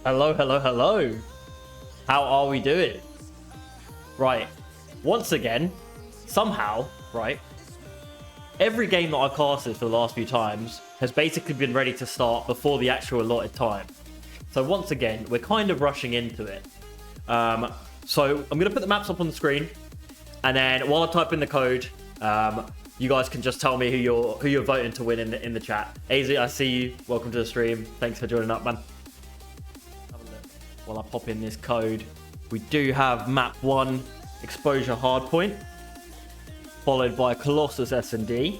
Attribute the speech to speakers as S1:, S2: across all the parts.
S1: Hello, hello, hello. How are we doing? Right. Once again, somehow, right, every game that I've casted for the last few times has basically been ready to start before the actual allotted time. So once again, we're kind of rushing into it. So I'm going to put the maps up on the screen. And then while I type in the code, you guys can just tell me who you're voting to win in the chat. AZ, I see you. Welcome to the stream. Thanks for joining up, man. While I pop in this code, we do have map 1 exposure hardpoint, followed by Colossus S&D,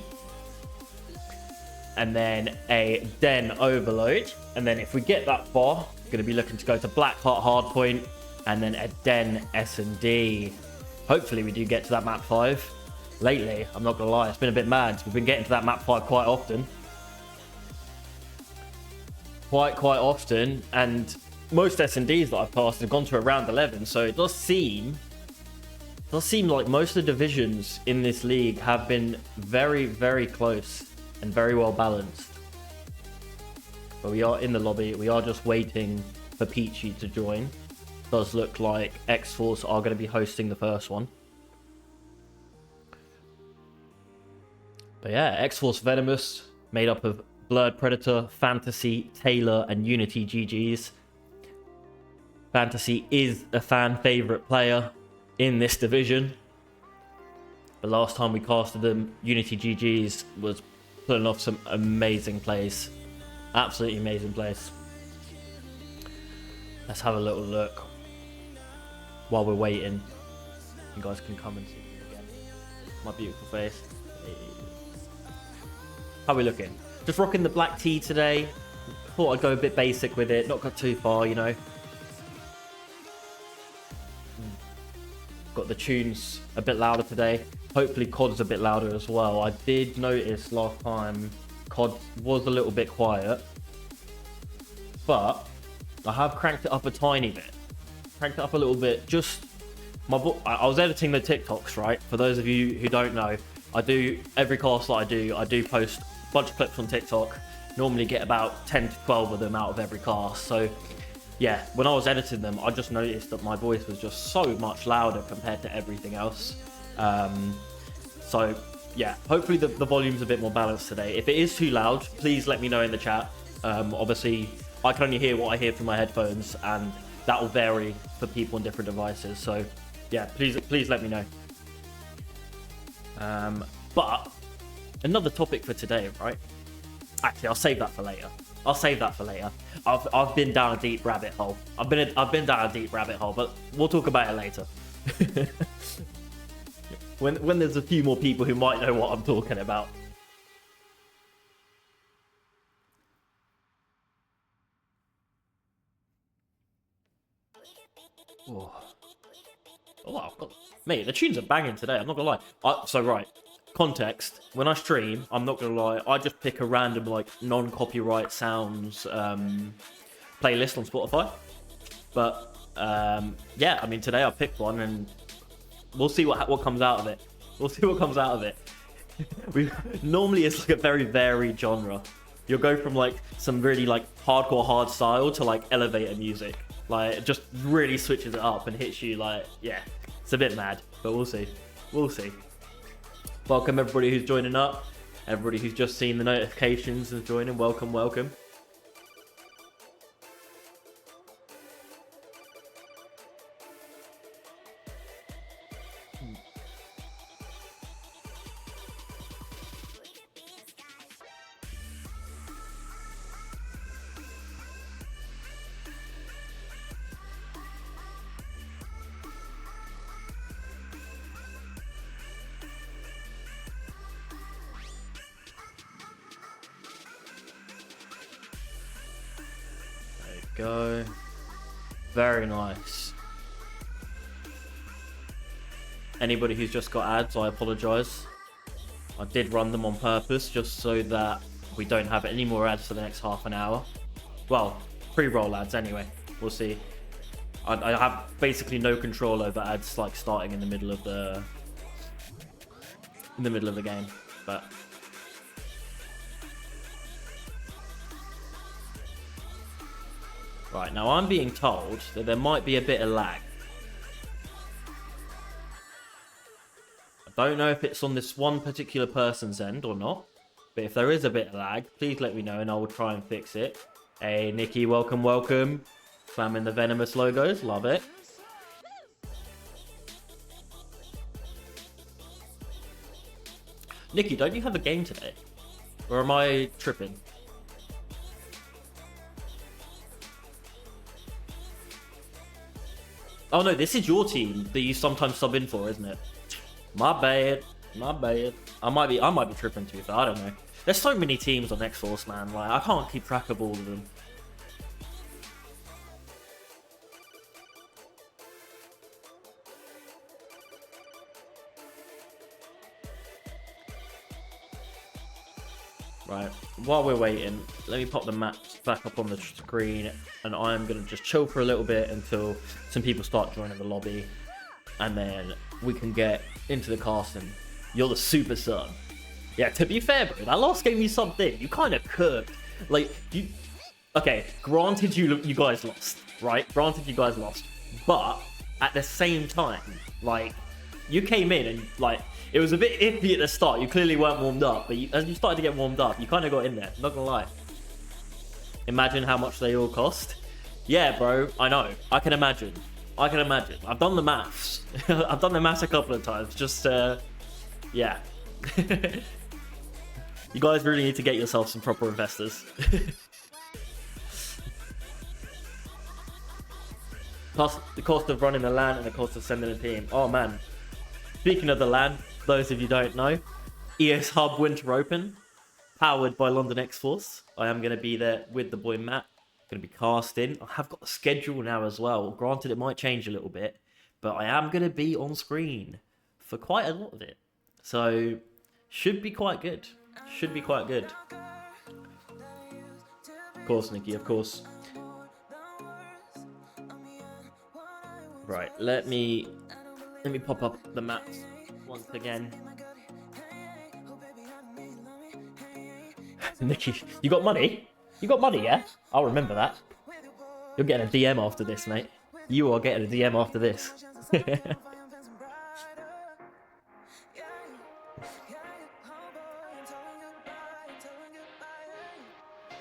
S1: and then a Den overload. And then if we get that far, we're going to be looking to go to Blackheart hardpoint and then a Den S&D. Hopefully we do get to that map 5. Lately, I'm not gonna lie, it's been a bit mad. We've been getting to that map 5 quite often, and most S&Ds that I've passed have gone to around 11, so it does seem like most of the divisions in this league have been very, very close and very well balanced. But we are in the lobby. We are just waiting for Peachy to join. Does look like X-Force are going to be hosting the first one. But yeah, X-Force Venomous, made up of Blurred Predator, Fantasy, Taylor, and Unity GGs. Fantasy is a fan favorite player in this division. The last time we casted them, Unity GGs was pulling off some amazing plays. Absolutely amazing plays. Let's have a little look while we're waiting. You guys can come and see me again. My beautiful face. How are we looking? Just rocking the black tee today. Thought I'd go a bit basic with it. Not got too far, you know. Got the tunes a bit louder today. Hopefully COD's a bit louder as well. I did notice last time COD was a little bit quiet, but I have cranked it up a tiny bit. Cranked it up a little bit. Just I was editing the TikToks, right? For those of you who don't know, I do every cast that I do post a bunch of clips on TikTok. Normally get about 10 to 12 of them out of every cast. So yeah, when I was editing them, I just noticed that my voice was just so much louder compared to everything else. So yeah, hopefully the volume's a bit more balanced today. If it is too loud, please let me know in the chat. Obviously, I can only hear what I hear through my headphones, and that will vary for people on different devices. So yeah, please let me know. But another topic for today, right? Actually, I'll save that for later. I've been down a deep rabbit hole. I've been down a deep rabbit hole, but we'll talk about it later. when there's a few more people who might know what I'm talking about. Oh, mate, the tunes are banging today. I'm not gonna lie. So right, context. When I stream, I'm not gonna lie, I just pick a random like non-copyright sounds playlist on Spotify. But yeah, I mean today I picked one, and we'll see what comes out of it. Normally it's like a very varied genre. You'll go from like some really like hardcore hard style to like elevator music. Like it just really switches it up and hits you like, yeah, it's a bit mad, but we'll see. Welcome everybody who's joining up. Everybody who's just seen the notifications and joining, welcome. Go. Very nice. Anybody who's just got ads, I apologise. I did run them on purpose just so that we don't have any more ads for the next half an hour. Well, pre-roll ads anyway. We'll see. I have basically no control over ads like starting in the middle of the game, but right now I'm being told that there might be a bit of lag. I don't know if it's on this one particular person's end or not, but if there is a bit of lag, please let me know and I will try and fix it. Hey Nikki, welcome, welcome. Slamming the Venomous logos, love it. Nikki, don't you have a game today? Or am I tripping? Oh no, this is your team that you sometimes sub in for, isn't it? My bad. My bad. I might be tripping to you, but I don't know. There's so many teams on X-Force, man. Like, I can't keep track of all of them. Right, while we're waiting, let me pop the maps back up on the screen, and I'm going to just chill for a little bit until some people start joining the lobby, and then we can get into the casting. You're the super sub. Yeah, to be fair, bro, that last game you subbed in, you kind of cooked. Like, you... Okay, granted you guys lost, right? Granted you guys lost, but at the same time, like, you came in and, like... It was a bit iffy at the start. You clearly weren't warmed up, but as you started to get warmed up, you kind of got in there. Not gonna lie. Imagine how much they all cost. Yeah, bro. I know. I can imagine. I can imagine. I've done the maths. I've done the maths a couple of times. Just, yeah. You guys really need to get yourself some proper investors. Plus, the cost of running the LAN and the cost of sending a team. Oh, man. Speaking of the LAN, those of you don't know, ES Hub Winter Open, powered by London X-Force. I am going to be there with the boy Matt. Going to be casting. I have got the schedule now as well. Granted, it might change a little bit, but I am going to be on screen for quite a lot of it. So, should be quite good. Should be quite good. Of course, Nikki, of course. Right, let me pop up the maps once again. Nikki, you got money? You got money, yeah? I'll remember that. You're getting a DM after this, mate. You are getting a DM after this.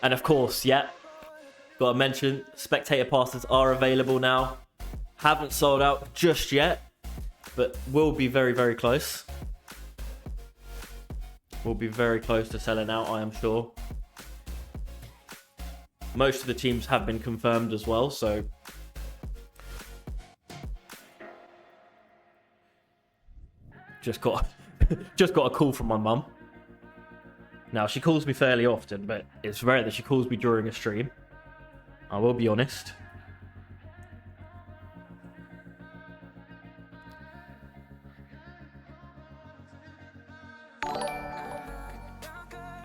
S1: And of course, yeah, gotta mention, spectator passes are available now. Haven't sold out just yet, but will be very, very close. We'll be very close to selling out, I am sure. Most of the teams have been confirmed as well, so... Just got a call from my mum. Now, she calls me fairly often, but it's rare that she calls me during a stream. I will be honest.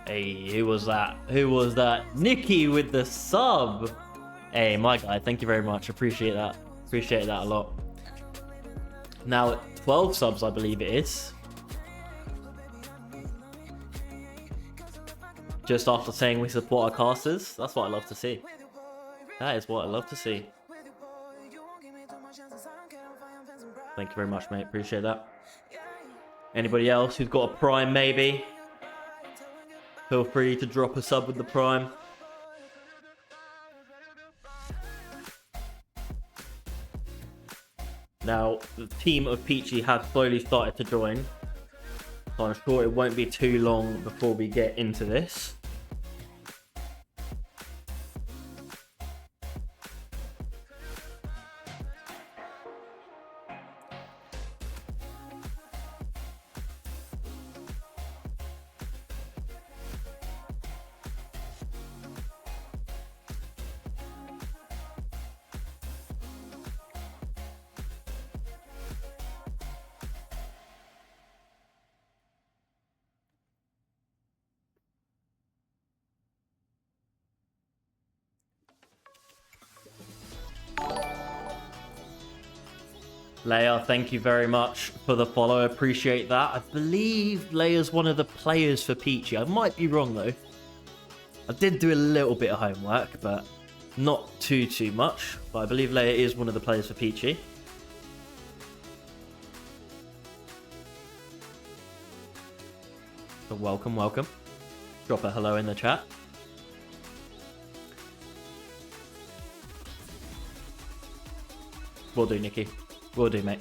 S1: Hey, who was that? Who was that? Nikki with the sub. Hey, my guy, thank you very much. Appreciate that. Appreciate that a lot. Now, 12 subs, I believe it is. Just after saying we support our casters. That's what I love to see. That is what I love to see. Thank you very much, mate. Appreciate that. Anybody else who's got a Prime, maybe? Feel free to drop a sub with the Prime. Now, the team of Peachy have slowly started to join. So I'm sure it won't be too long before we get into this. Leia, thank you very much for the follow. I appreciate that. I believe Leia's one of the players for Peachy. I might be wrong, though. I did do a little bit of homework, but not too much. But I believe Leia is one of the players for Peachy. So welcome, welcome. Drop a hello in the chat. Will do, Nikki. Will do, mate.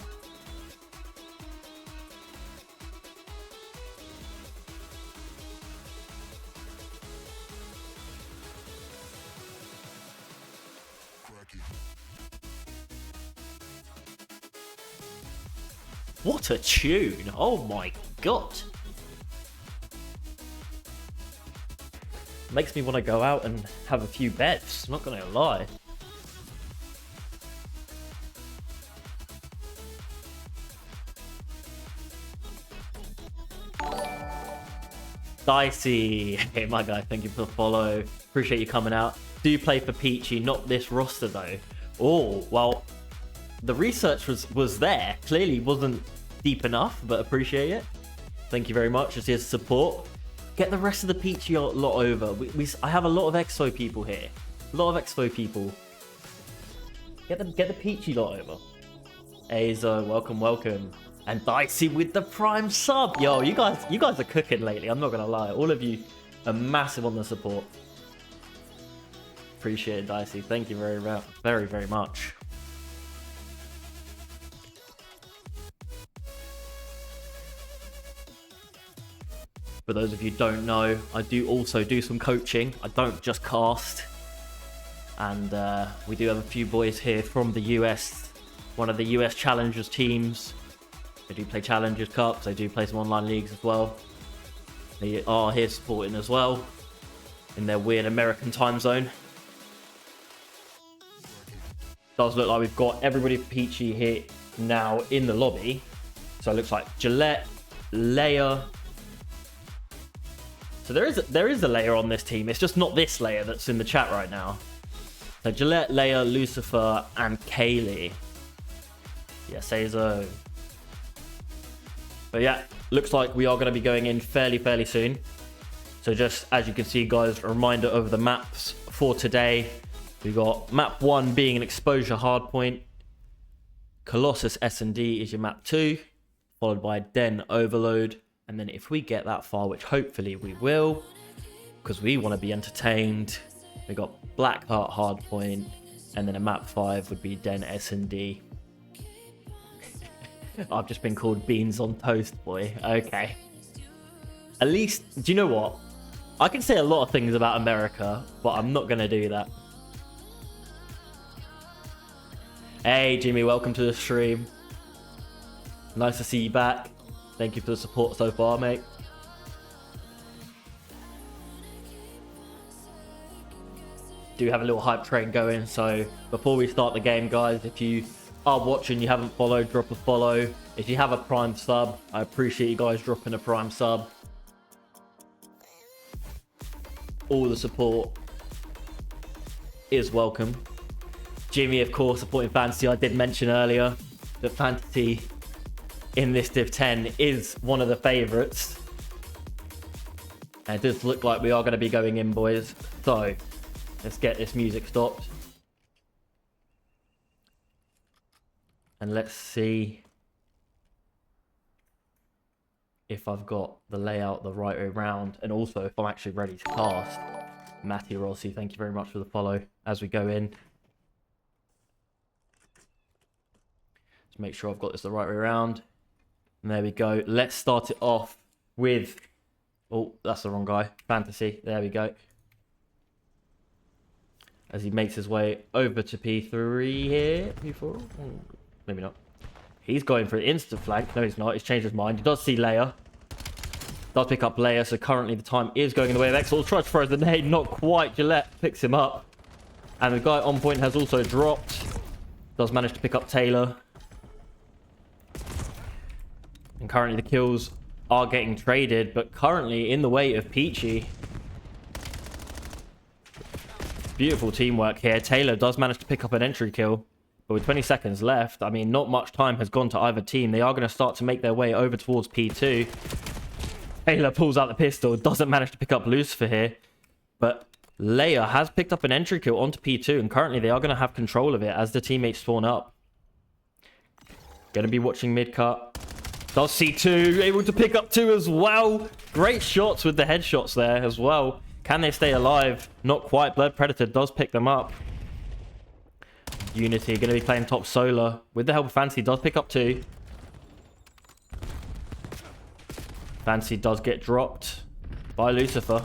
S1: What a tune! Oh my god! Makes me want to go out and have a few bets, not gonna lie. Dicey, hey my guy, thank you for the follow. Appreciate you coming out. Do play for Peachy, not this roster though. Oh, well, the research was there. Clearly wasn't deep enough, but appreciate it. Thank you very much. Just here to support. Get the rest of the Peachy lot over. I have a lot of Expo people here. A lot of Expo people. Get the Peachy lot over. Azo, welcome, welcome. And Dicey with the prime sub. Yo, you guys are cooking lately. I'm not gonna lie. All of you are massive on the support. Appreciate it, Dicey. Thank you very much. For those of you who don't know, I do also do some coaching. I don't just cast. And we do have a few boys here from the US. One of the US Challengers teams. They do play Challengers Cups. They do play some online leagues as well. They are here supporting as well. In their weird American time zone. Does look like we've got everybody for Peachy here now in the lobby. So it looks like Gillette, Leia. So there is a Leia on this team. It's just not this Leia that's in the chat right now. So Gillette, Leia, Lucifer, and Kaylee. Yes, Azo. But yeah, looks like we are going to be going in fairly soon. So just as you can see, guys, a reminder of the maps for today. We got map 1 being an exposure hardpoint. Colossus S&D is your map 2, followed by Den Overload. And then if we get that far, which hopefully we will, because we want to be entertained, we got Blackheart hardpoint, and then a map 5 would be Den S&D. I've just been called beans on toast, boy. Okay. At least, do you know what? I can say a lot of things about America, but I'm not going to do that. Hey, Jimmy, welcome to the stream. Nice to see you back. Thank you for the support so far, mate. Do have a little hype train going, so before we start the game, guys, if you are watching, you haven't followed, drop a follow. If you have a prime sub, I appreciate you guys dropping a prime sub. All the support is welcome. Jimmy, of course, supporting Fantasy. I did mention earlier that Fantasy in this Div 10 is one of the favourites. And it does look like we are going to be going in, boys. So, let's get this music stopped. And let's see if I've got the layout the right way around. And also if I'm actually ready to cast. Matty Rossi, thank you very much for the follow as we go in. Let's make sure I've got this the right way around. And there we go. Let's start it off with... Oh, that's the wrong guy. Fantasy. There we go. As he makes his way over to P3 here. P4? Maybe not. He's going for an instant flank. No, he's not. He's changed his mind. He does see Leia. Does pick up Leia. So currently the time is going in the way of Exel. Tries to throw the nade. Not quite. Gillette picks him up. And the guy on point has also dropped. Does manage to pick up Taylor. And currently the kills are getting traded. But currently in the way of Peachy. Beautiful teamwork here. Taylor does manage to pick up an entry kill. But with 20 seconds left, I mean, not much time has gone to either team. They are going to start to make their way over towards P2. Taylor pulls out the pistol, doesn't manage to pick up Lucifer here. But Leia has picked up an entry kill onto P2, and currently they are going to have control of it as the teammates spawn up. Going to be watching mid-cut. Does C2, able to pick up 2 as well. Great shots with the headshots there as well. Can they stay alive? Not quite. Blood Predator does pick them up. Unity going to be playing top solo. With the help of Fancy, does pick up 2. Fancy does get dropped by Lucifer.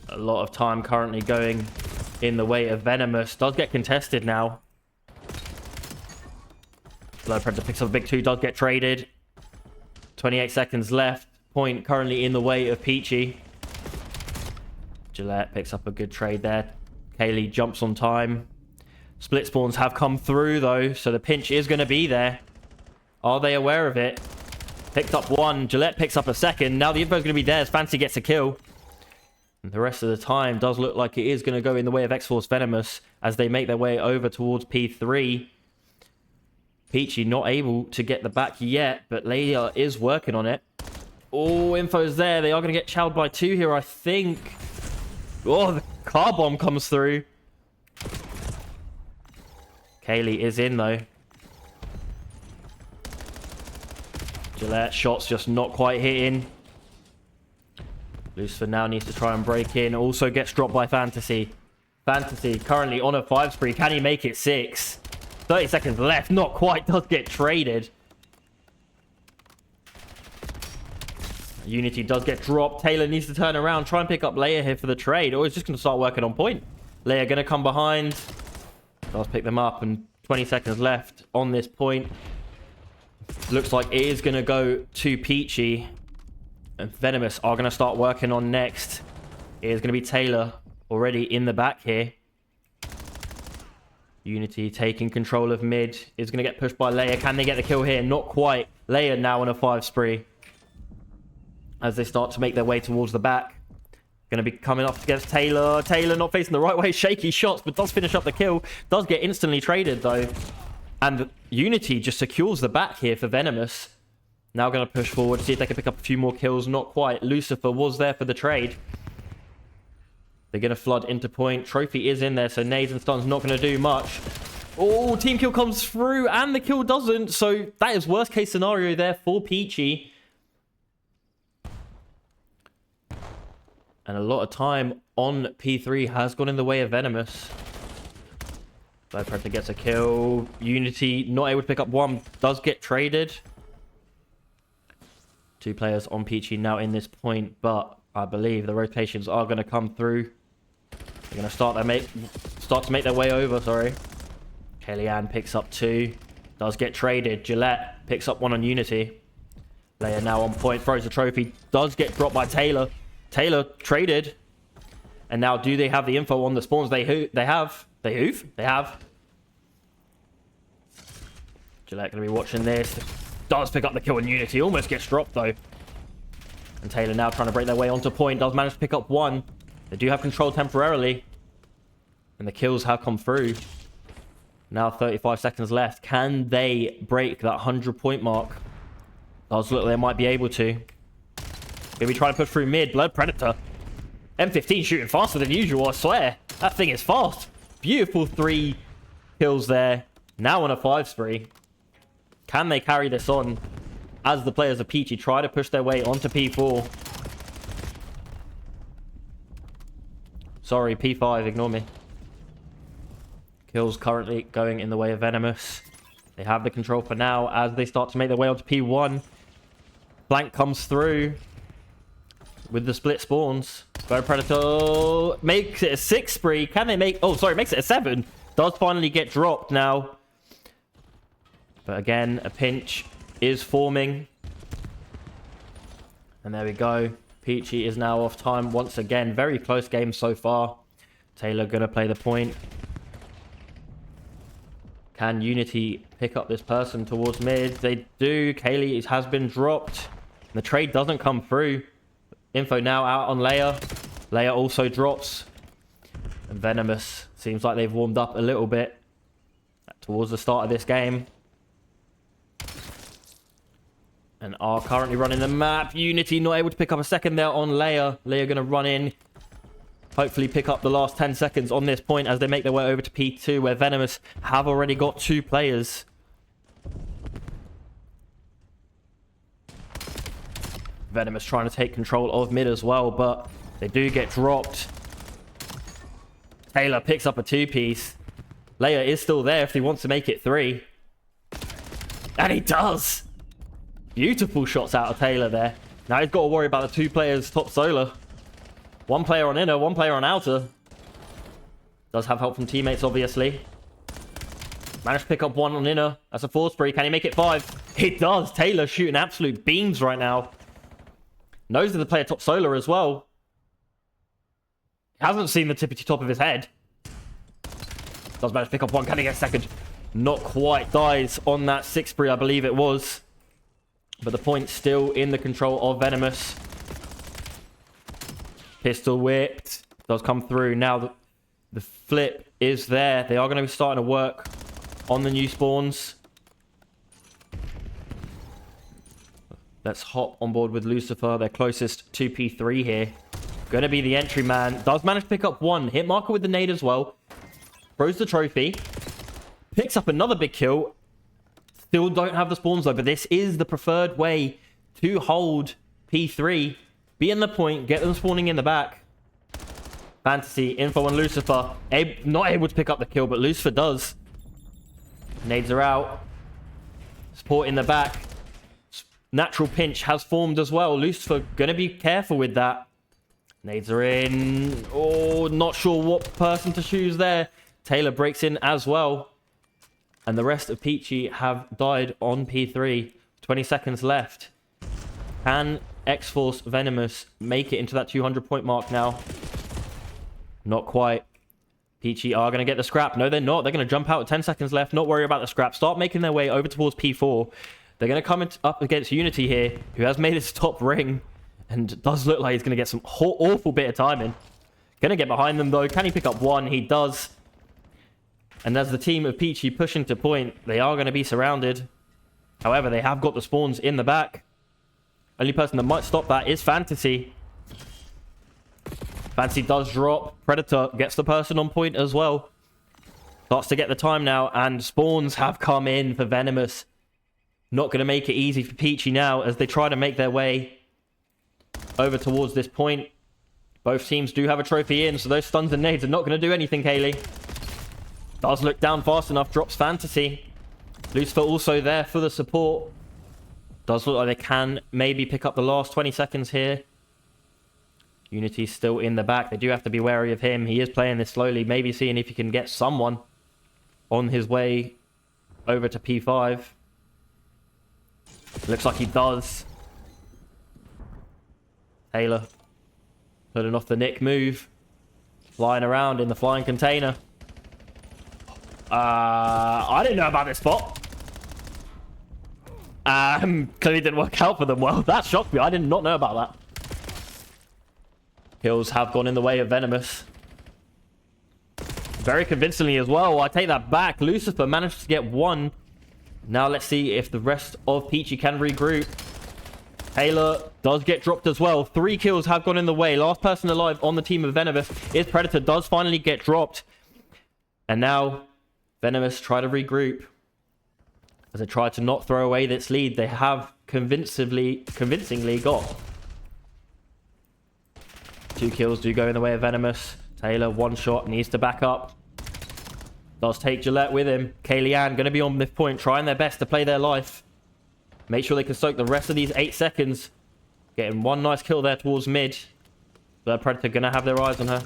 S1: A lot of time currently going in the way of Venomous. Does get contested now. Blood Predator picks up a big 2, does get traded. 28 seconds left. Point currently in the way of Peachy. Gillette picks up a good trade there. Kaylee jumps on time. Split spawns have come through though, so the pinch is going to be there. Are they aware of it? Picked up 1. Gillette picks up a 2nd. Now the info is going to be there as Fancy gets a kill. And the rest of the time does look like it is going to go in the way of X-Force Venomous as they make their way over towards P3. Peachy not able to get the back yet, but Leia is working on it. Oh, info's there. They are going to get chowed by 2 here, I think. Oh, the car bomb comes through. Kaylee is in, though. Gillette shots just not quite hitting. Lucifer now needs to try and break in. Also gets dropped by Fantasy. Fantasy currently on a 5 spree. Can he make it 6? 30 seconds left. Not quite. Does get traded. Unity does get dropped. Taylor needs to turn around. Try and pick up Leia here for the trade. Or he's just going to start working on point. Leia going to come behind. Does pick them up. And 20 seconds left on this point. Looks like it is going to go to Peachy. And Venomous are going to start working on next. It is going to be Taylor already in the back here. Unity taking control of mid. Is going to get pushed by Leia. Can they get the kill here? Not quite. Leia now on a 5 spree. As they start to make their way towards the back. Going to be coming up against Taylor. Taylor not facing the right way. Shaky shots, but does finish up the kill. Does get instantly traded, though. And Unity just secures the back here for Venomous. Now going to push forward, see if they can pick up a few more kills. Not quite. Lucifer was there for the trade. They're going to flood into point. Trophy is in there, so nades and stuns not going to do much. Oh, team kill comes through, and the kill doesn't. So that is worst case scenario there for Peachy. And a lot of time on P3 has gone in the way of Venomous. Blood Predator gets a kill. Unity not able to pick up 1. Does get traded. 2 players on Peachy now in this point, but I believe the rotations are going to come through. They're going to start to make their way over, sorry. Kellyanne picks up 2. Does get traded. Gillette picks up 1 on Unity. Leia now on point, throws the trophy. Does get dropped by Taylor. Taylor traded. And now do they have the info on the spawns? They have. They have. Gillette going to be watching this. Does pick up the kill in Unity. Almost gets dropped, though. And Taylor now trying to break their way onto point. Does manage to pick up 1. They do have control temporarily. And the kills have come through. Now 35 seconds left. Can they break that 100-point mark? Does look like they might be able to. Maybe try to push through mid. Blood Predator. M15 shooting faster than usual, I swear. That thing is fast. Beautiful 3 kills there. Now on a 5 spree. Can they carry this on as the players of Peachy try to push their way onto P4? Sorry, P5, ignore me. Kills currently going in the way of Venomous. They have the control for now as they start to make their way onto P1. Flank comes through with the split spawns. Blood Predator makes it a 6 spree. Can they make... Oh, sorry, makes it a 7. Does finally get dropped now. But again, a pinch is forming. And there we go. Peachy is now off time once again. Very close game so far. Taylor going to play the point. Can Unity pick up this person towards mid? They do. Kaylee has been dropped. The trade doesn't come through. Info now out on Leia. Leia also drops. And Venomous seems like they've warmed up a little bit towards the start of this game. And are currently running the map. Unity not able to pick up a second there on Leia. Leia going to run in. Hopefully pick up the last 10 seconds on this point as they make their way over to P2, where Venomous have already got 2 players. Venomous trying to take control of mid as well, but they do get dropped. Taylor picks up a 2-piece. Leia is still there if he wants to make it 3. And he does! Beautiful shots out of Taylor there. Now he's got to worry about the 2 players top solar. 1 player on inner, 1 player on outer. Does have help from teammates, obviously. Managed to pick up 1 on inner. That's a 4 spree. Can he make it 5? He does. Taylor shooting absolute beams right now. Knows that the player top solar as well. Hasn't seen the tippity top of his head. Does manage to pick up 1. Can he get 2nd? Not quite. Dies on that 6 spree, I believe it was. But the point's still in the control of Venomous. Pistol whipped. Does come through. Now the flip is there. They are going to be starting to work on the new spawns. Let's hop on board with Lucifer. Their closest 2p3 here. Going to be the entry man. Does manage to pick up 1. Hit marker with the nade as well. Throws the trophy. Picks up another big kill. Still don't have the spawns though, but this is the preferred way to hold P3. Be in the point, get them spawning in the back. Fantasy, info on Lucifer. Not able to pick up the kill, but Lucifer does. Nades are out. Support in the back. Natural pinch has formed as well. Lucifer going to be careful with that. Nades are in. Oh, not sure what person to choose there. Taylor breaks in as well. And the rest of Peachy have died on P3. 20 seconds left. Can X-Force Venomous make it into that 200 point mark now? Not quite. Peachy are going to get the scrap. No, they're not. They're going to jump out with 10 seconds left. Not worry about the scrap. Start making their way over towards P4. They're going to come up against Unity here, who has made his top ring. And does look like he's going to get some awful bit of timing. Going to get behind them, though. Can he pick up 1? He does. And as the team of Peachy push into point, they are going to be surrounded. However, they have got the spawns in the back. Only person that might stop that is Fantasy. Fantasy does drop. Predator gets the person on point as well. Starts to get the time now, and spawns have come in for Venomous. Not going to make it easy for Peachy now as they try to make their way over towards this point. Both teams do have a trophy in, so those stuns and nades are not going to do anything, Kaylee. Does look down fast enough, drops Fantasy. Lucifer also there for the support. Does look like they can maybe pick up the last 20 seconds here. Unity's still in the back. They do have to be wary of him. He is playing this slowly, maybe seeing if he can get someone on his way over to P5. Looks like he does. Taylor pulling off the Nick move. Flying around in the flying container. I didn't know about this spot. Clearly didn't work out for them well. That shocked me. I did not know about that. Kills have gone in the way of Venomous. Very convincingly as well. I take that back. Lucifer managed to get 1. Now let's see if the rest of Peachy can regroup. Taylor does get dropped as well. 3 kills have gone in the way. Last person alive on the team of Venomous is Predator. Does finally get dropped. And now Venomous try to regroup. As they try to not throw away this lead, they have convincingly got. 2 kills do go in the way of Venomous. Taylor, 1 shot, needs to back up. Does take Gillette with him. Kaylee going to be on this point, trying their best to play their life. Make sure they can soak the rest of these 8 seconds. Getting 1 nice kill there towards mid. The Predator going to have their eyes on her.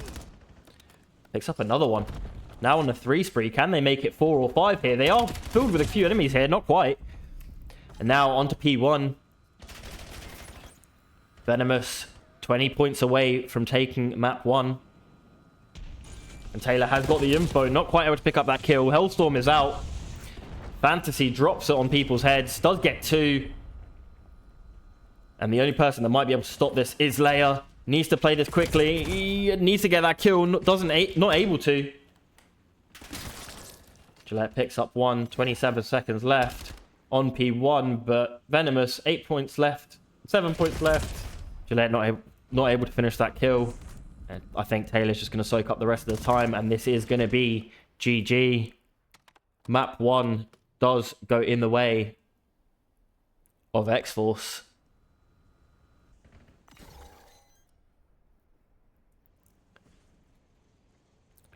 S1: Picks up another one. Now on the 3 spree. Can they make it 4 or 5 here? They are filled with a few enemies here. Not quite. And now onto P1. Venomous 20 points away from taking map 1. And Taylor has got the info. Not quite able to pick up that kill. Hellstorm is out. Fantasy drops it on people's heads. Does get 2. And the only person that might be able to stop this is Leia. Needs to play this quickly. He needs to get that kill. Not able to. Gillette picks up one. 27 seconds left on P1. But Venomous, 8 points left. 7 points left. Gillette not able to finish that kill. And I think Taylor's just going to soak up the rest of the time. And this is going to be GG. Map 1 does go in the way of X-Force.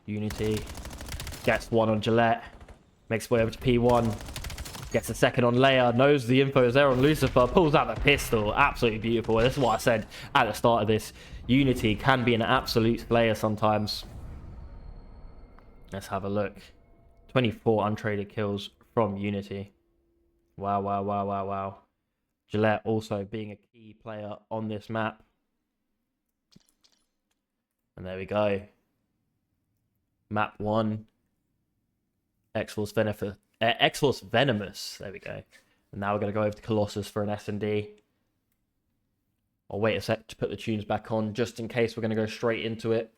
S1: Unity gets one on Gillette, makes way over to P1, gets a second on Leia, knows the info is there on Lucifer, pulls out the pistol. Absolutely beautiful. This is what I said at the start of this. Unity can be an absolute player sometimes. Let's have a look. 24 untraded kills from Unity. Wow, wow, wow, wow, wow. Gillette also being a key player on this map. And there we go. Map 1. X-Force Venomous. There we go. And now we're going to go over to Colossus for an S&D. I'll wait a sec to put the tunes back on, just in case we're going to go straight into it.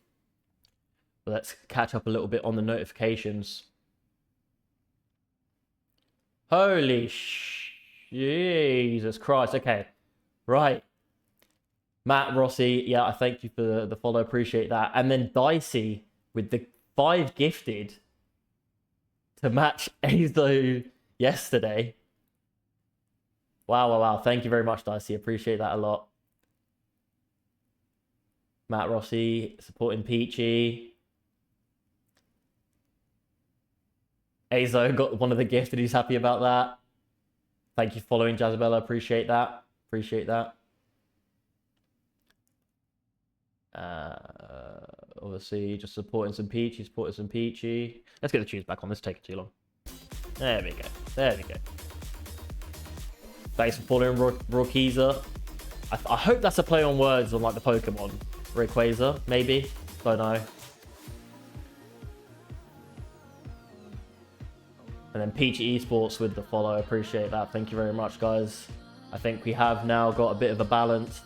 S1: But let's catch up a little bit on the notifications. Holy Jesus Christ. Okay. Right. Matt Rossi. Yeah, I thank you for the follow. Appreciate that. And then Dicey with the 5 gifted to match Azo yesterday. Wow, wow, wow. Thank you very much, Dicey. Appreciate that a lot. Matt Rossi supporting Peachy. Azo got one of the gifted. He's happy about that. Thank you for following, Jazabella. Appreciate that. Appreciate that. Obviously, just supporting some Peachy, Let's get the tunes back on. This is taking too long. There we go. There we go. Thanks for following, Rockiza. I hope that's a play on words on like the Pokemon. Rayquaza, maybe. Don't know. And then Peachy Esports with the follow. Appreciate that. Thank you very much, guys. I think we have now got a bit of a balance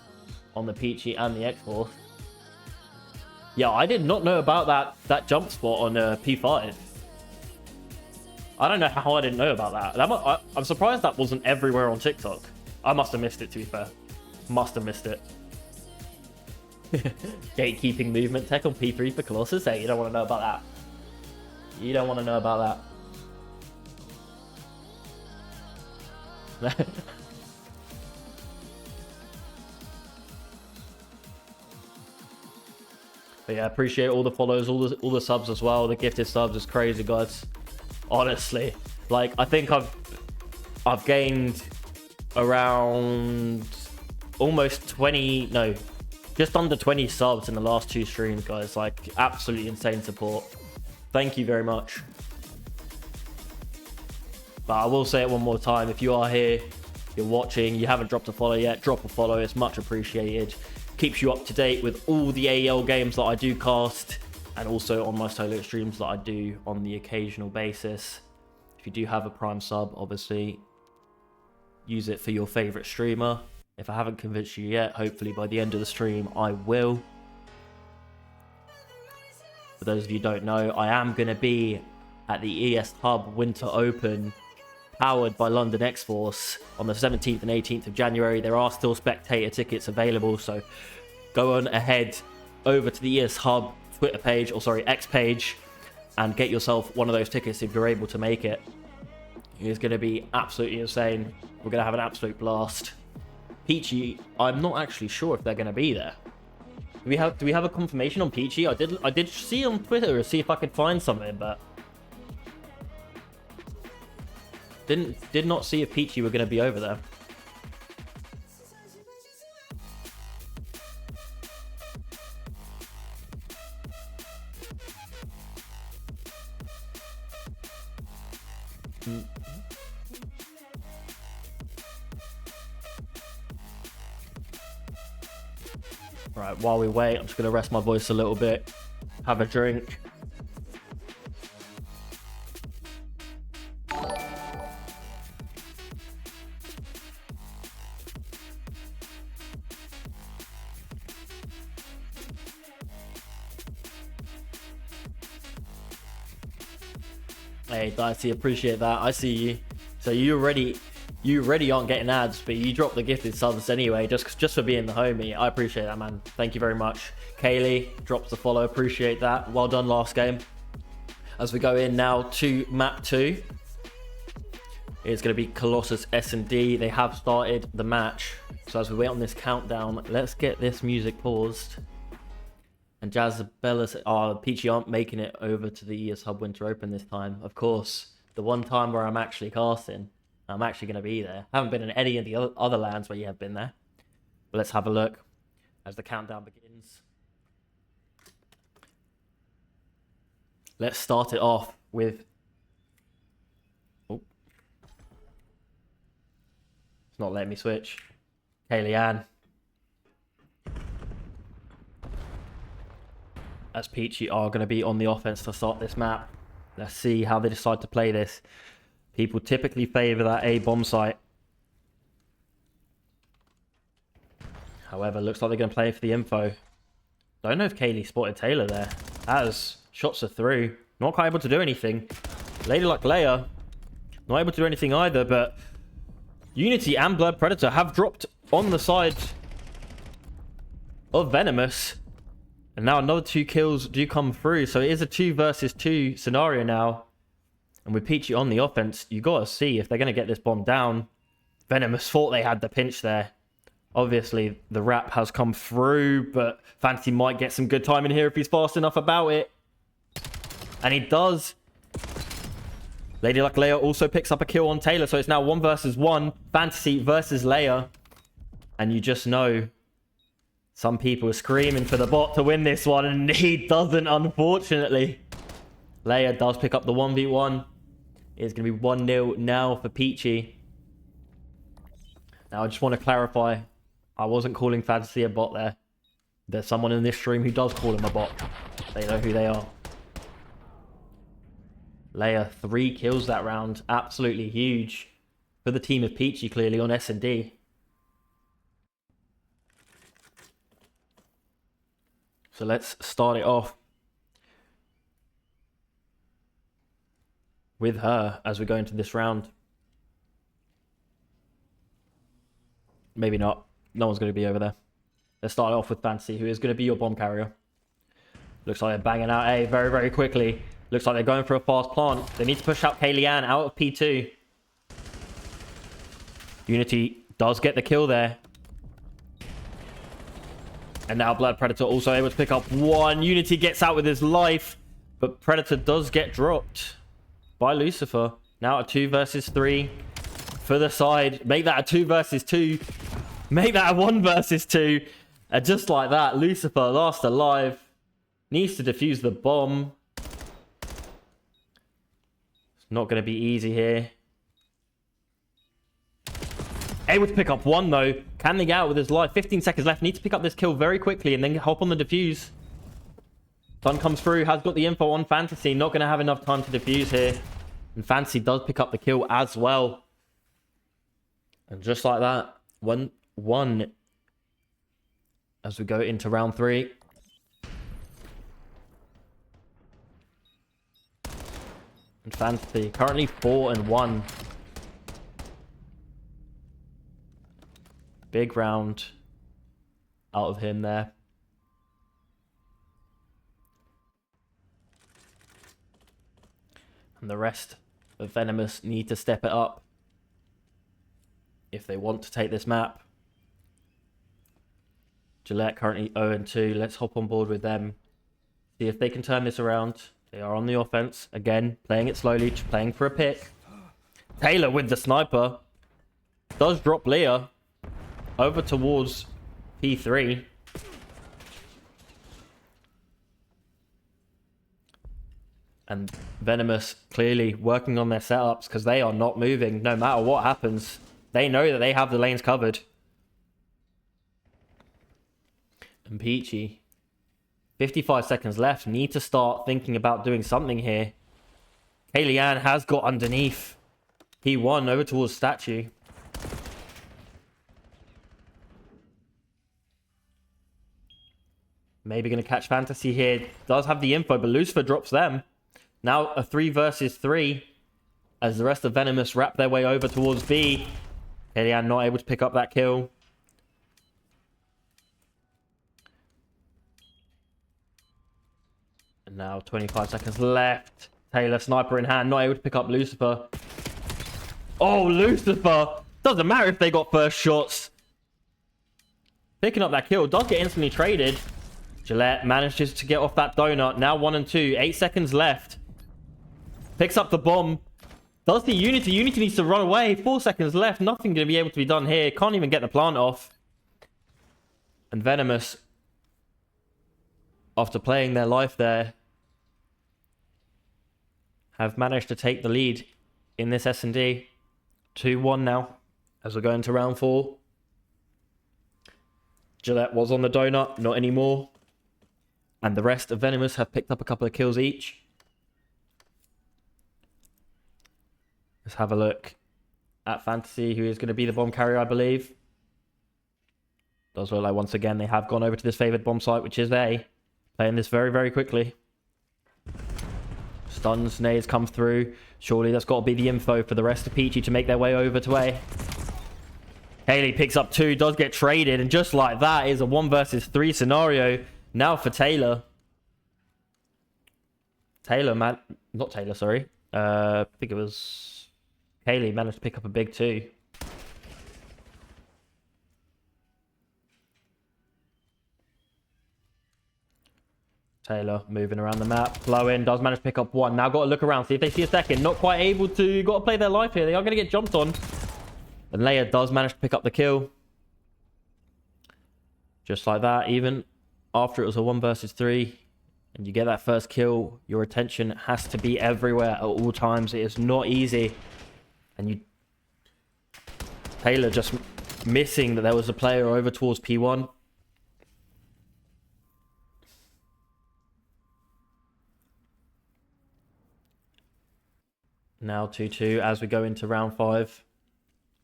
S1: on the Peachy and the X-Force. Yeah, I did not know about that jump spot on P5. I don't know how I didn't know about that. I'm surprised that wasn't everywhere on TikTok. I must have missed it, to be fair. Must have missed it. Gatekeeping movement tech on P3 for Colossus. Hey, you don't want to know about that. You don't want to know about that. But yeah, appreciate all the follows, all the subs as well. The gifted subs is crazy, guys. Honestly, like I think I've gained around almost 20, no, just under 20 subs in the last 2 streams, guys. Like absolutely insane support. Thank you very much. But I will say it one more time. If you are here, you're watching, you haven't dropped a follow yet, drop a follow. It's much appreciated. Keeps you up to date with all the AEL games that I do cast, and also on my solo streams that I do on the occasional basis. If you do have a Prime sub, obviously use it for your favorite streamer. If I haven't convinced you yet, hopefully by the end of the stream I will. For those of you who don't know, I am going to be at the ES Hub Winter Open powered by London X-Force on the 17th and 18th of January. There are still spectator tickets available, so go on ahead over to the ES Hub Twitter page, or sorry, X page, and get yourself one of those tickets if you're able to make it. It's going to be absolutely insane. We're going to have an absolute blast. Peachy, I'm not actually sure if they're going to be there. Do we have a confirmation on Peachy? I did see on Twitter to see if I could find something, but did not see if Peachy were going to be over there. Right, while we wait, I'm just going to rest my voice a little bit, have a drink. Hey, Dicey, appreciate that. I see you. So you already aren't getting ads, but you dropped the gifted subs anyway, just for being the homie. I appreciate that, man. Thank you very much. Kaylee drops the follow. Appreciate that. Well done last game. As we go in now to map 2, it's going to be Colossus S&D. They have started the match. So as we wait on this countdown, let's get this music paused. And Jazabella, Peachy aren't making it over to the ES Hub Winter Open this time. Of course, the one time where I'm actually casting, I'm actually going to be there. I haven't been in any of the other lands where you have been there. But let's have a look as the countdown begins. Let's start it off with... Oh. It's not letting me switch. Kaylee. As Peachy are going to be on the offense to start this map. Let's see how they decide to play this. People typically favour that A bomb site. However, looks like they're going to play for the info. Don't know if Kaylee spotted Taylor there. As shots are through. Not quite able to do anything. Lady like Leia. Not able to do anything either, but Unity and Blood Predator have dropped on the side of Venomous. And now another 2 kills do come through. So it is a 2 versus 2 scenario now. And with Peachy on the offense, you got to see if they're going to get this bomb down. Venomous thought they had the pinch there. Obviously, the wrap has come through, but Fantasy might get some good time in here if he's fast enough about it. And he does. Lady Luck Leia also picks up a kill on Taylor, so it's now 1 versus 1. Fantasy versus Leia. And you just know some people are screaming for the bot to win this one, and he doesn't, unfortunately. Leia does pick up the 1v1. It's going to be 1-0 now for Peachy. Now, I just want to clarify. I wasn't calling Fantasy a bot there. There's someone in this stream who does call him a bot. They know who they are. Leia, 3 kills that round. Absolutely huge for the team of Peachy, clearly, on S&D. So let's start it off with her as we go into this round. Maybe not. No one's going to be over there. Let's start off with Fantasy, who is going to be your bomb carrier. Looks like they're banging out A very, very quickly. Looks like they're going for a fast plant. They need to push out Kaylee out of P2. Unity does get the kill there. And now Blood Predator also able to pick up 1. Unity gets out with his life. But Predator does get dropped by Lucifer. Now a 2 versus 3 for the side. Make that a 2 versus 2. Make that a 1 versus 2. And just like that, Lucifer, last alive, needs to defuse the bomb. It's not going to be easy here. Able to pick up 1 though. Can they get out with his life? 15 seconds left. Need to pick up this kill very quickly and then hop on the defuse. Sun comes through. Has got the info on Fantasy. Not going to have enough time to defuse here. And Fantasy does pick up the kill as well. And just like that, 1-1 as we go into round 3. And Fantasy currently 4-1. Big round out of him there. And the rest of Venomous need to step it up if they want to take this map. Gillette currently 0-2. Let's hop on board with them. See if they can turn this around. They are on the offense. Again, playing it slowly, playing for a pick. Taylor with the sniper. Does drop Leah over towards P3. And Venomous clearly working on their setups because they are not moving no matter what happens. They know that they have the lanes covered. And Peachy, 55 seconds left. Need to start thinking about doing something here. Kaylee has got underneath. He won over towards Statue. Maybe going to catch Fantasy here. Does have the info, but Lucifer drops them. Now a 3 versus 3 as the rest of Venomous wrap their way over towards B. Elian not able to pick up that kill. And now 25 seconds left. Taylor, sniper in hand, not able to pick up Lucifer. Oh, Lucifer! Doesn't matter if they got first shots. Picking up that kill does get instantly traded. Gillette manages to get off that donut. Now 1 and 2. 8 seconds left. Picks up the bomb. Does the Unity? Unity needs to run away. 4 seconds left. Nothing going to be able to be done here. Can't even get the plant off. And Venomous, after playing their life there, have managed to take the lead in this S&D. 2-1 now as we're going to round 4. Gillette was on the donut, not anymore. And the rest of Venomous have picked up a couple of kills each. Let's have a look at Fantasy, who is going to be the bomb carrier, I believe. Does look like once again they have gone over to this favoured bomb site, which is A. Playing this very, very quickly. Stuns, nades come through. Surely that's got to be the info for the rest of Peachy to make their way over to A. Haley picks up 2, does get traded, and just like that is a 1 versus 3 scenario now for Taylor. Not Taylor, sorry. I think it was Haley managed to pick up a big 2. Taylor moving around the map. Blow in, does manage to pick up 1. Now got to look around, see if they see a second. Not quite able to. Got to play their life here. They are going to get jumped on. And Leia does manage to pick up the kill. Just like that, even after it was a 1 versus 3, and you get that first kill, your attention has to be everywhere at all times. It is not easy. And Taylor just missing that there was a player over towards P1. Now 2-2 as we go into round 5.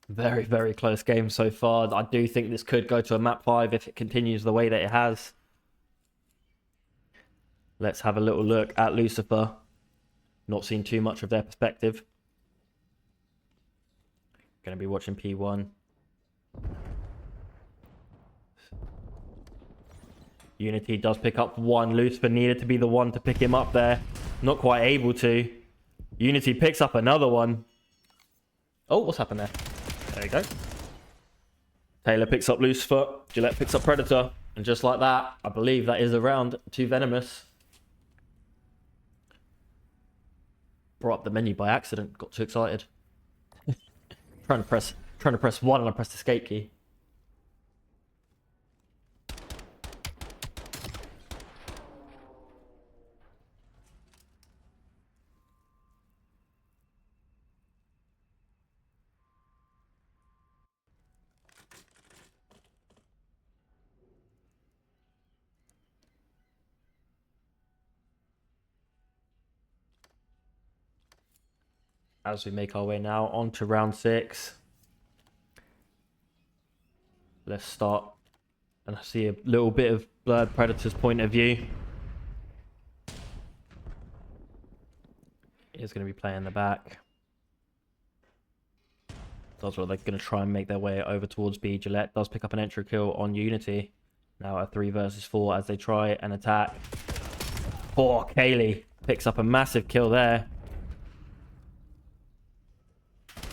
S1: Very, very close game so far. I do think this could go to a map 5 if it continues the way that it has. Let's have a little look at Lucifer. Not seen too much of their perspective. Going to be watching P1. Unity does pick up 1. Lucifer needed to be the one to pick him up there. Not quite able to. Unity picks up another one. Oh, what's happened there? There we go. Taylor picks up Lucifer. Gillette picks up Predator. And just like that, I believe that is a round to Venomous. Brought up the menu by accident. Got too excited. trying to press 1 and I pressed escape key. As we make our way now on to round 6. Let's start and see a little bit of Blurred Predator's point of view. He's going to be playing the back. Does what they're going to try and make their way over towards B. Gillette does pick up an entry kill on Unity. Now a 3 versus 4 as they try and attack. Poor Kaylee picks up a massive kill there.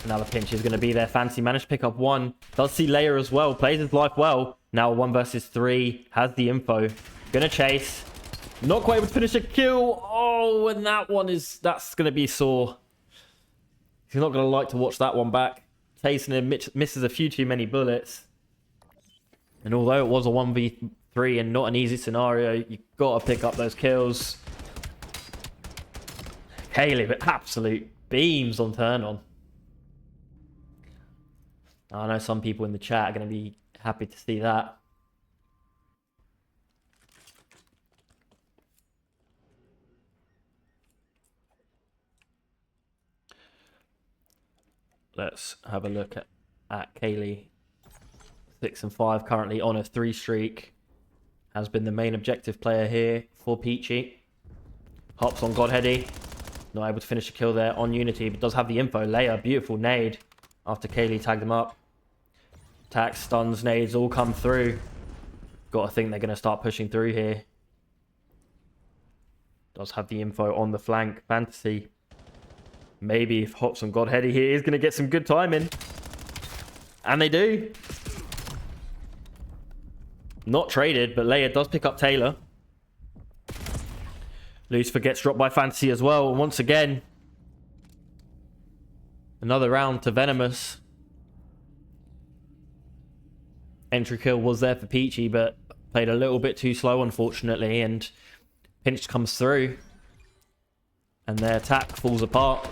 S1: Now the pinch is going to be there. Fancy managed to pick up 1. Does see Leia as well. Plays his life well. Now 1 versus 3. Has the info. Gonna chase. Not quite able to finish a kill. Oh, and that's going to be sore. He's not going to like to watch that one back. Chasing him, misses a few too many bullets. And although it was a 1v3 and not an easy scenario, you got to pick up those kills. Haley with absolute beams on turn on. I know some people in the chat are going to be happy to see that. Let's have a look at Kaylee. 6 and 5, currently on a 3 streak. Has been the main objective player here for Peachy. Hops on Godheady. Not able to finish the kill there on Unity, but does have the info. Leia, beautiful nade after Kaylee tagged him up. Attacks, stuns, nades all come through. Got to think they're going to start pushing through here. Does have the info on the flank. Fantasy. Maybe if hops on Godheady here is going to get some good timing. And they do. Not traded, but Leia does pick up Taylor. Lucifer gets dropped by Fantasy as well. And once again, another round to Venomous. Entry kill was there for Peachy, but played a little bit too slow, unfortunately. And Pinch comes through. And their attack falls apart.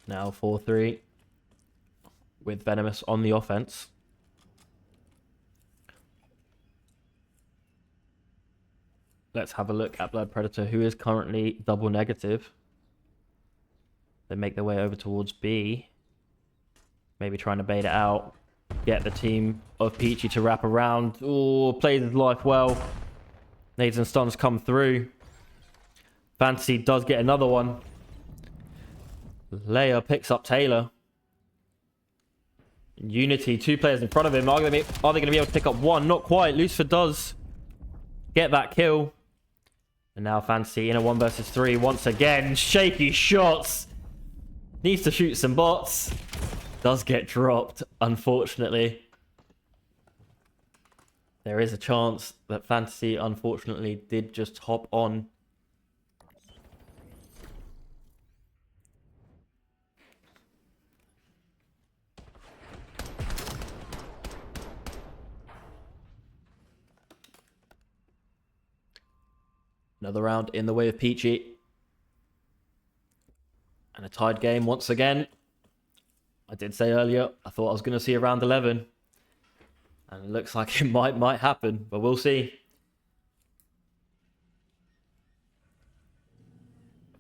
S1: Now 4-3 with Venomous on the offense. Let's have a look at Blood Predator, who is currently double negative. They make their way over towards B. Maybe trying to bait it out. Get the team of Peachy to wrap around. Oh, plays his life well. Nades and stuns come through. Fantasy does get another one. Leia picks up Taylor. Unity, 2 players in front of him. Are they going to be able to pick up one? Not quite. Lucifer does get that kill. And now Fantasy in a 1 versus 3 once again. Shaky shots. Needs to shoot some bots. Does get dropped, unfortunately. There is a chance that Fantasy, unfortunately, did just hop on. Another round in the way of Peachy. And a tied game once again. I did say earlier, I thought I was going to see a round 11. And it looks like it might happen, but we'll see.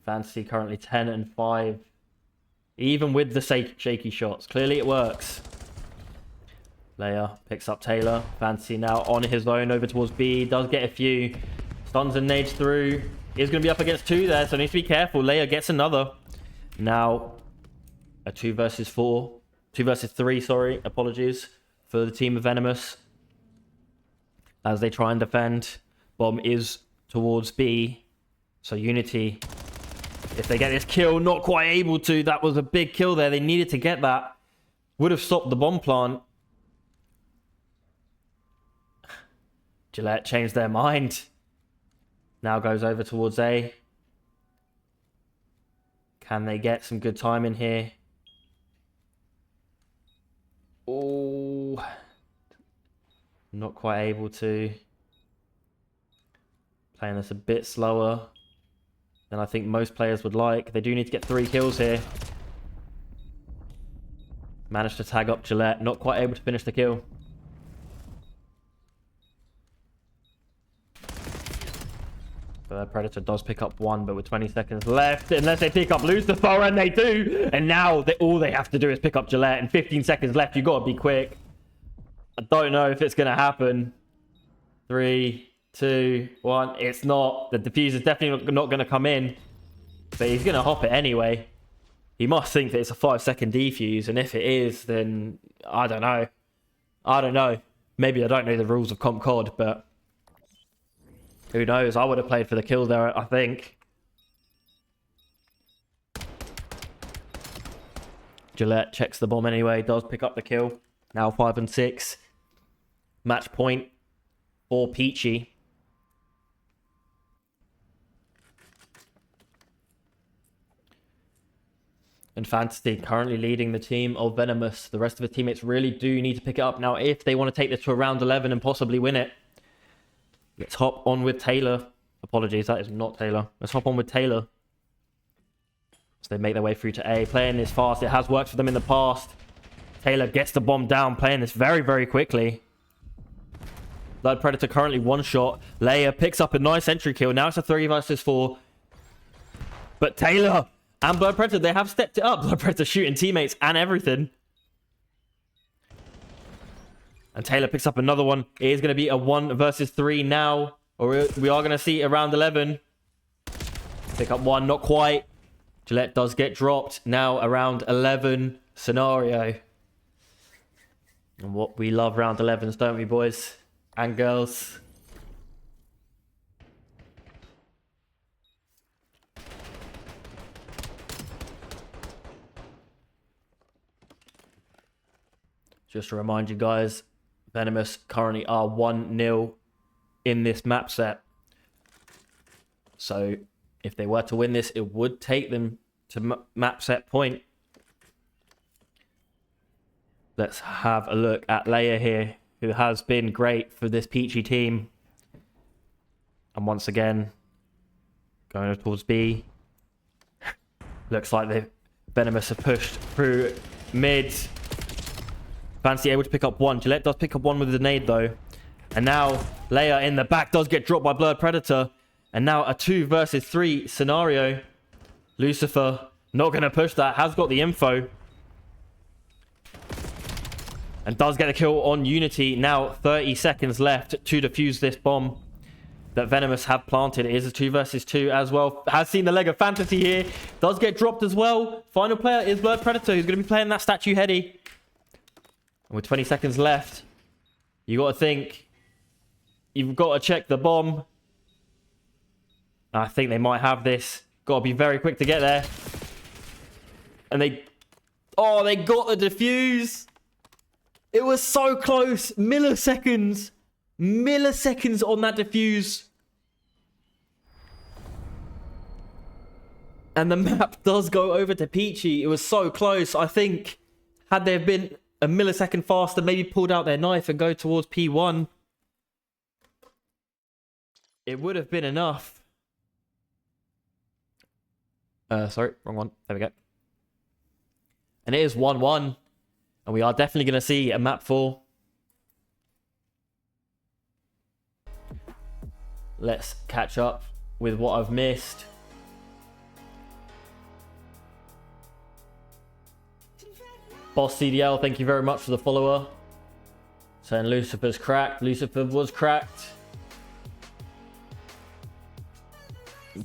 S1: Fantasy currently 10-5. Even with the shaky shots. Clearly it works. Leia picks up Taylor. Fantasy now on his own over towards B. Does get a few. Stuns and nades through. Is going to be up against 2 there, so needs to be careful. Leia gets another. Now, a 2 versus 3, sorry. Apologies for the team of Venomous. As they try and defend. Bomb is towards B. So Unity, if they get this kill, not quite able to. That was a big kill there. They needed to get that. Would have stopped the bomb plant. Gillette changed their mind. Now goes over towards A. Can they get some good time in here? Oh, not quite able to. Playing this a bit slower than I think most players would like. They do need to get 3 kills here. Managed to tag up Gillette. Not quite able to finish the kill. Predator does pick up 1, but with 20 seconds left, unless they pick up Lucifer, and they do. And now all they have to do is pick up Gillette, and 15 seconds left. You've got to be quick. I don't know if it's going to happen. 3, 2, 1. It's not. The diffuser's definitely not going to come in, but he's going to hop it anyway. He must think that it's a 5-second defuse, and if it is, then I don't know. Maybe I don't know the rules of Comp COD, but who knows? I would have played for the kill there, I think. Gillette checks the bomb anyway. Does pick up the kill. Now 5-6. Match point for Peachy. And Fantasy currently leading the team of Venomous. The rest of the teammates really do need to pick it up now if they want to take this to a round 11 and possibly win it. Let's hop on with Taylor. Apologies, that is not Taylor. Let's hop on with Taylor. So they make their way through to A. Playing this fast. It has worked for them in the past. Taylor gets the bomb down. Playing this very, very quickly. Blood Predator currently 1 shot. Leia picks up a nice entry kill. Now it's a 3 versus 4. But Taylor and Blood Predator, they have stepped it up. Blood Predator shooting teammates and everything. And Taylor picks up another one. It is going to be a 1 versus 3 now. Or we are going to see around 11. Pick up one, not quite. Gillette does get dropped. Now around 11 scenario. And what we love round 11s, don't we, boys and girls? Just to remind you guys, Venomous currently are 1-0 in this map set. So if they were to win this, it would take them to map set point. Let's have a look at Leia here, who has been great for this Peachy team. And once again, going towards B. Looks like the Venomous have pushed through mid. Fancy able to pick up one. Gillette does pick up one with the nade though. And now Leia in the back does get dropped by Blurred Predator. And now a 2 versus 3 scenario. Lucifer not going to push that. Has got the info. And does get a kill on Unity. Now 30 seconds left to defuse this bomb that Venomous have planted. It is a 2 versus 2 as well. Has seen the leg of Fantasy here. Does get dropped as well. Final player is Blurred Predator, who's going to be playing that statue heady. And with 20 seconds left, you got to think. You've got to check the bomb. I think they might have this. Got to be very quick to get there. And they... Oh, they got the defuse. It was so close. Milliseconds. Milliseconds on that defuse. And the map does go over to Peachy. It was so close. I think had there been a millisecond faster, maybe pulled out their knife and go towards P1, it would have been enough. Sorry, wrong one. There we go. And it is 1-1. And we are definitely going to see a map 4. Let's catch up with what I've missed. Boss CDL, thank you very much for the follower. Saying Lucifer's cracked. Lucifer was cracked.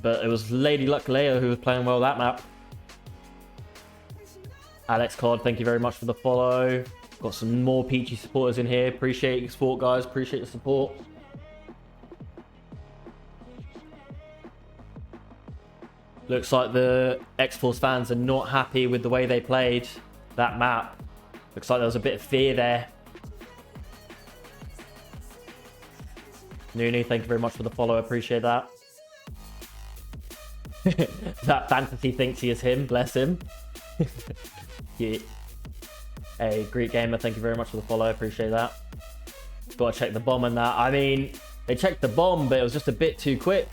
S1: But it was Lady Luck Leia who was playing well that map. Alex Cod, thank you very much for the follow. Got some more Peachy supporters in here. Appreciate your support, guys. Appreciate the support. Looks like the X-Force fans are not happy with the way they played that map. Looks like there was a bit of fear there. Nunu, thank you very much for the follow. Appreciate that. That Fantasy thinks he is him. Bless him. Yeah. Hey, Greek Gamer, thank you very much for the follow. Appreciate that. Got to check the bomb and that. I mean, they checked the bomb, but it was just a bit too quick.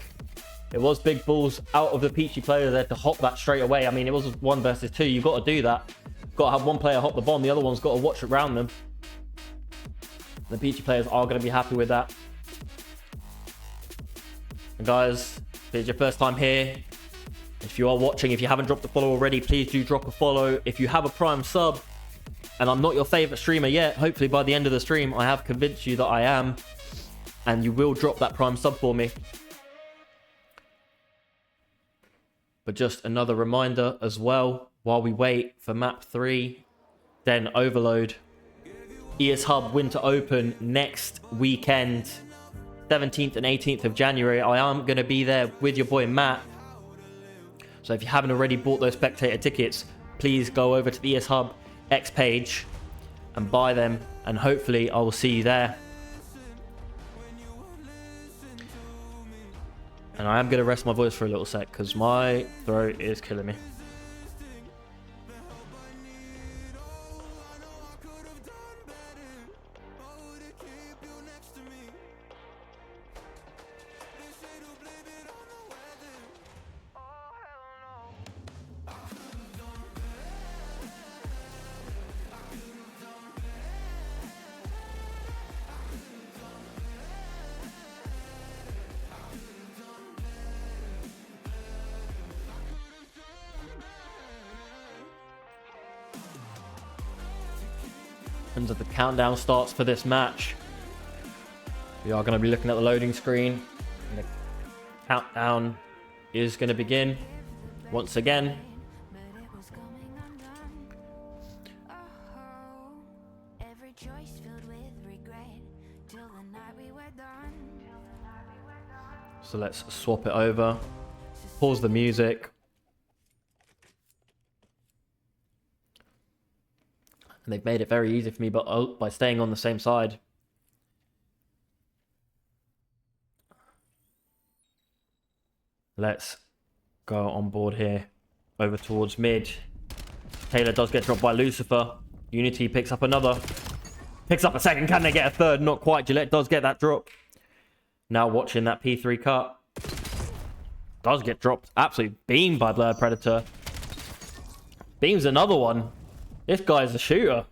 S1: It was big balls out of the Peachy player there to hop that straight away. I mean, it was 1 versus 2. You've got to do that. Got to have one player hop the bomb. The other one's got to watch it around them. The Peachy players are going to be happy with that. And guys, if it's your first time here, if you are watching, if you haven't dropped a follow already, please do drop a follow. If you have a Prime sub, and I'm not your favorite streamer yet, hopefully by the end of the stream, I have convinced you that I am. And you will drop that Prime sub for me. But just another reminder as well, while we wait for map 3, then Overload. ES Hub Winter Open next weekend, 17th and 18th of January. I am going to be there with your boy Matt. So if you haven't already bought those spectator tickets, please go over to the ES Hub X page and buy them. And hopefully I will see you there. And I am going to rest my voice for a little sec because my throat is killing me. And the countdown starts for this match. We are going to be looking at the loading screen. And the countdown is going to begin once again. So let's swap it over. Pause the music. And they've made it very easy for me by staying on the same side. Let's go on board here. Over towards mid. Taylor does get dropped by Lucifer. Unity picks up another. Picks up a second. Can they get a third? Not quite. Gillette does get that drop. Now watching that P3 cut. Does get dropped. Absolutely beamed by Blurred Predator. Beams another one. This guy's a shooter.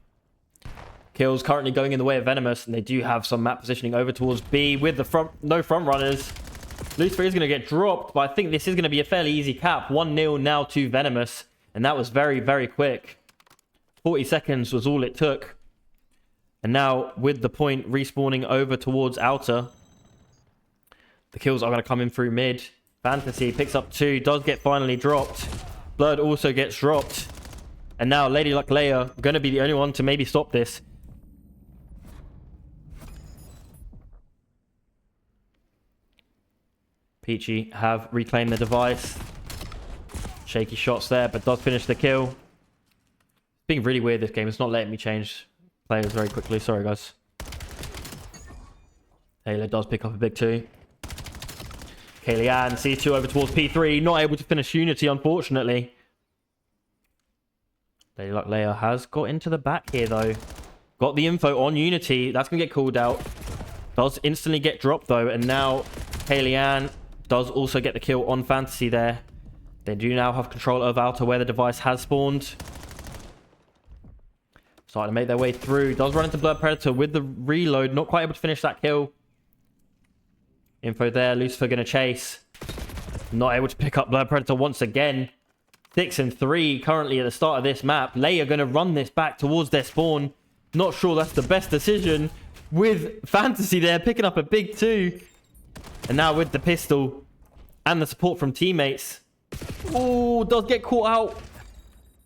S1: Kills currently going in the way of Venomous. And they do have some map positioning over towards B with the no front runners. Lucifer is going to get dropped. But I think this is going to be a fairly easy cap. 1-0 now to Venomous. And that was very, very quick. 40 seconds was all it took. And now with the point respawning over towards outer. The kills are going to come in through mid. Fantasy picks up 2. Does get finally dropped. Blood also gets dropped. And now Lady Luck Leia going to be the only one to maybe stop this. Peachy have reclaimed the device. Shaky shots there, but does finish the kill. It's being really weird this game. It's not letting me change players very quickly. Sorry, guys. Taylor does pick up a big 2. Kayleigh C2 over towards P3. Not able to finish Unity, unfortunately. Lady Luck Leia has got into the back here, though. Got the info on Unity. That's going to get called out. Does instantly get dropped, though. And now Kayleigh does also get the kill on Fantasy there. They do now have control of outer where the device has spawned. Starting to make their way through. Does run into Blood Predator with the reload. Not quite able to finish that kill. Info there. Lucifer going to chase. Not able to pick up Blood Predator once again. 6 and 3 currently at the start of this map. Leia going to run this back towards their spawn. Not sure that's the best decision. With Fantasy there picking up a big 2. And now with the pistol and the support from teammates. Oh, does get caught out.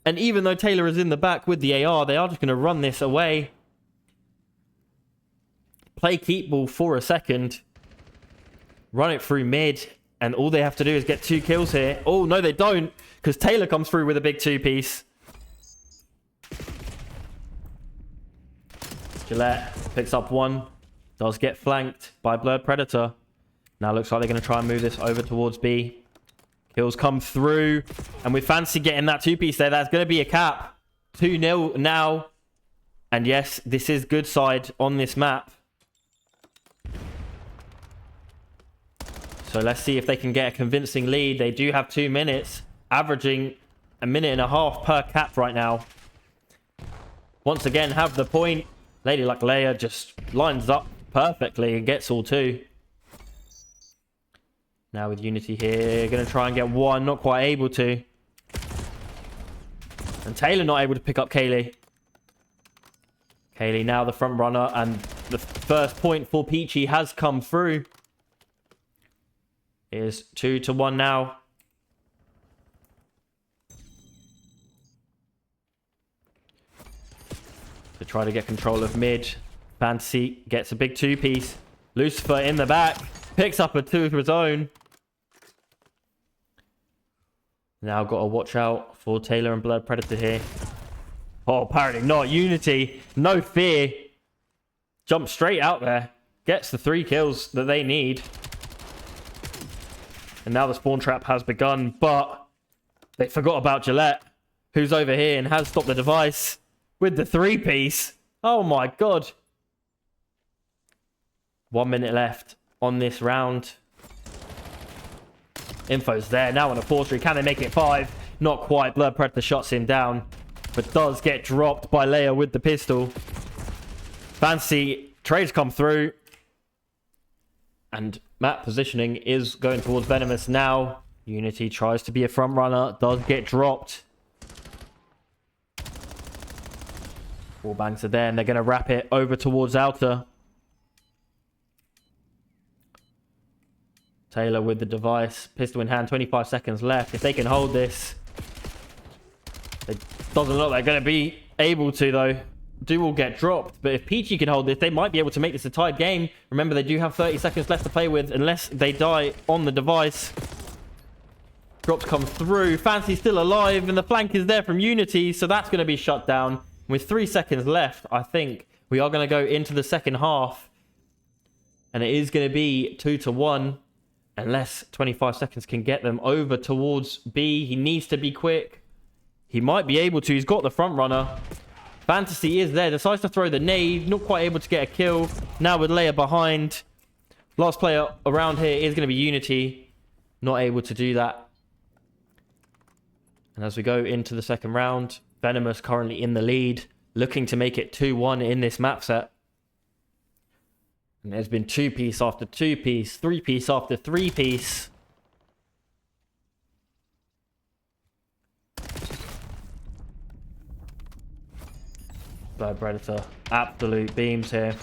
S1: And even though Taylor is in the back with the AR, they are just going to run this away. Play keep ball for a second. Run it through mid. And all they have to do is get 2 kills here. Oh, no, they don't. Because Taylor comes through with a big 2-piece. Gillette picks up 1. Does get flanked by Blurred Predator. Now looks like they're going to try and move this over towards B. Kills come through. And with Fantasy getting that 2-piece there, that's going to be a cap. 2-0 now. And yes, this is good side on this map. So let's see if they can get a convincing lead. They do have 2 minutes, averaging 1.5 minutes per cap right now. Once again, have the point. Lady Luck Leia just lines up perfectly and gets all 2. Now with Unity here, going to try and get 1, not quite able to. And Taylor not able to pick up Kayleigh. Kayleigh now the front runner, and the first point for Peachy has come through. Is 2-1 now. To try to get control of mid. Fantasy gets a big 2-piece. Lucifer in the back. Picks up a 2 of his own. Now got to watch out for Taylor and Blood Predator here. Oh, apparently not. Unity. No fear. Jumps straight out there. Gets the 3 kills that they need. And now the spawn trap has begun, but they forgot about Gillette, who's over here and has stopped the device with the 3-piece. Oh my god. 1 minute left on this round. Info's there. Now on a 4-3. Can they make it 5? Not quite. Blood Predator shots him down, but does get dropped by Leia with the pistol. Fancy trades come through. And map positioning is going towards Venomous now. Unity tries to be a front runner. Does get dropped. Ball banks are there, and they're going to wrap it over towards outer. Taylor with the device. Pistol in hand, 25 seconds left. If they can hold this, it doesn't look like they're going to be able to, though. Do will get dropped, but if Peachy can hold this, they might be able to make this a tied game. Remember, they do have 30 seconds left to play with, unless they die on the device. Drops come through. Fancy's still alive, and the flank is there from Unity, so that's going to be shut down. With 3 seconds left, I think we are going to go into the second half, and it is going to be 2-1, unless 25 seconds can get them over towards B. He needs to be quick. He might be able to. He's got the front runner. Fantasy is there. Decides to throw the nade. Not quite able to get a kill. Now with Leia behind. Last player around here is going to be Unity. Not able to do that. And as we go into the second round, Venomous currently in the lead. Looking to make it 2-1 in this map set. And there's been 2-piece after 2-piece. 3-piece after 3-piece. Blood Predator. Absolute beams here.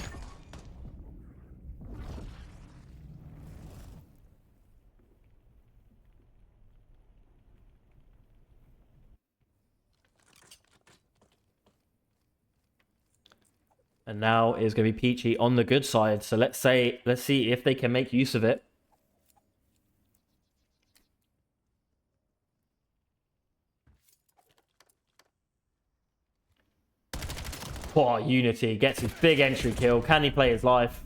S1: And now is going to be Peachy on the good side. So let's see if they can make use of it. Oh, Unity gets his big entry kill. Can he play his life?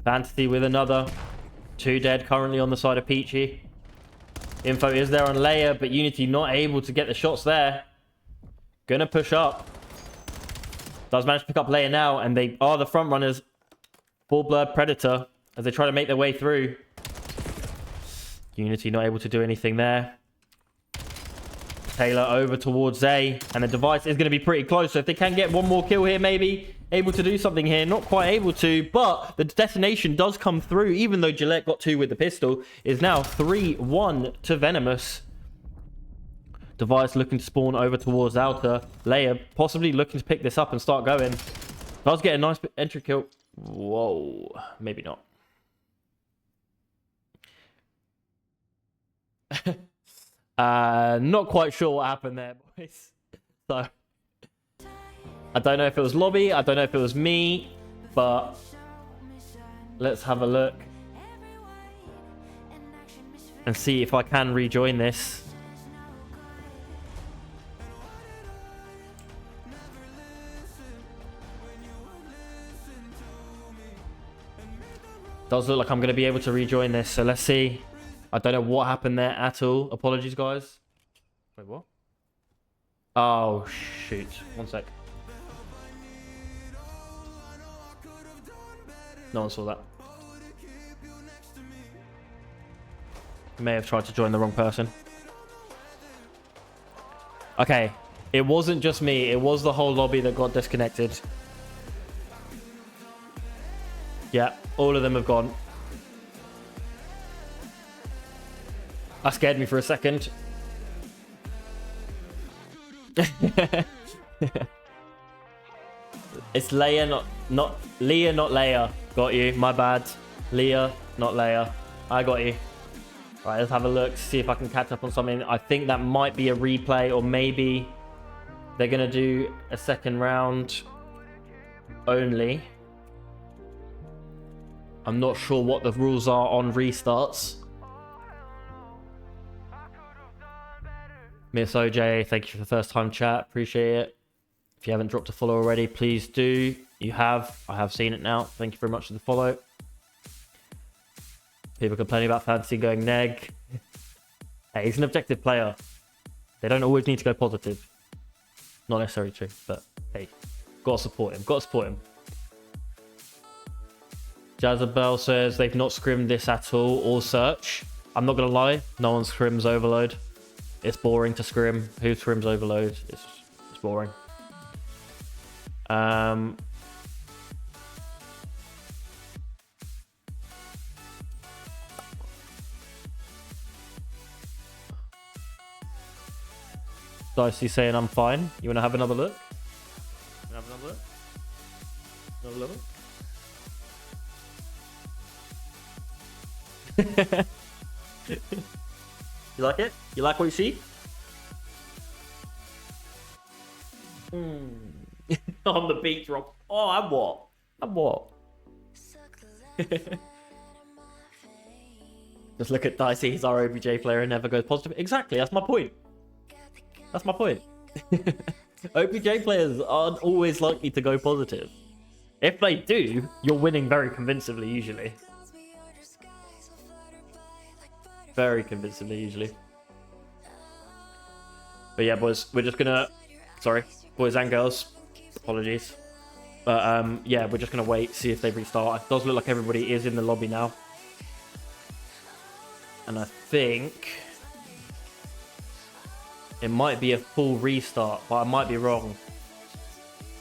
S1: Fantasy with another. 2 dead currently on the side of Peachy. Info is there on Leia, but Unity not able to get the shots there. Gonna push up. Does manage to pick up Leia now, and they are the front runners. Full Blood Predator as they try to make their way through. Unity not able to do anything there. Taylor over towards A, and the device is going to be pretty close. So if they can get one more kill here, maybe able to do something here. Not quite able to, but the detonation does come through, even though Gillette got 2 with the pistol. Is now 3-1 to Venomous. Device looking to spawn over towards outer. Leia possibly looking to pick this up and start going. Does get a nice entry kill. Whoa, maybe not. Not quite sure what happened there, boys. So I don't know if it was lobby, I don't know if it was me, but let's have a look and see if I can rejoin this. Does look like I'm going to be able to rejoin this, so let's see. I don't know what happened there at all. Apologies, guys. Wait, what? Oh, shoot. One sec. No one saw that. May have tried to join the wrong person. Okay. It wasn't just me. It was the whole lobby that got disconnected. Yeah, all of them have gone. That scared me for a second. It's Leia, not Leah, not Leia. Got you. My bad. Leah, not Leia. I got you. Right, let's have a look. See if I can catch up on something. I think that might be a replay, or maybe they're gonna do a second round only. I'm not sure what the rules are on restarts. Miss OJ, thank you for the first time chat. Appreciate it. If you haven't dropped a follow already, please do. You have. I have seen it now. Thank you very much for the follow. People complaining about fantasy going neg. Hey, he's an objective player. They don't always need to go positive. Not necessarily true, but hey, gotta support him. Gotta support him. Jazabelle says they've not scrimmed this at all or search. I'm not gonna lie, no one scrims Overload. It's boring to scrim. Who scrims Overload? It's boring. Dicey saying I'm fine. You want to have another look? Have a look. You like it? You like what you see? On the beach, Rob. Oh, I'm what? I'm what? Just look at Dicey. He's our OBJ player and never goes positive. Exactly. That's my point. That's my point. OBJ players aren't always likely to go positive. If they do, you're winning very convincingly usually. Very convincingly usually. But yeah, boys, we're just gonna... Sorry, boys and girls. Apologies. But yeah, we're just gonna wait, see if they restart. It does look like everybody is in the lobby now. And I think... it might be a full restart, but I might be wrong.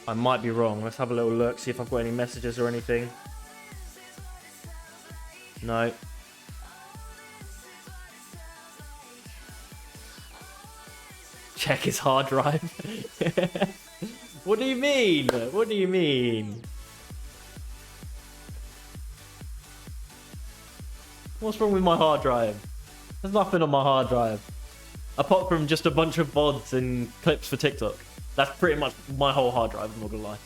S1: I might be wrong. Let's have a little look, see if I've got any messages or anything. No. Check his hard drive. What do you mean? What do you mean? What's wrong with my hard drive? There's nothing on my hard drive. Apart from just a bunch of VODs and clips for TikTok. That's pretty much my whole hard drive, I'm not gonna lie.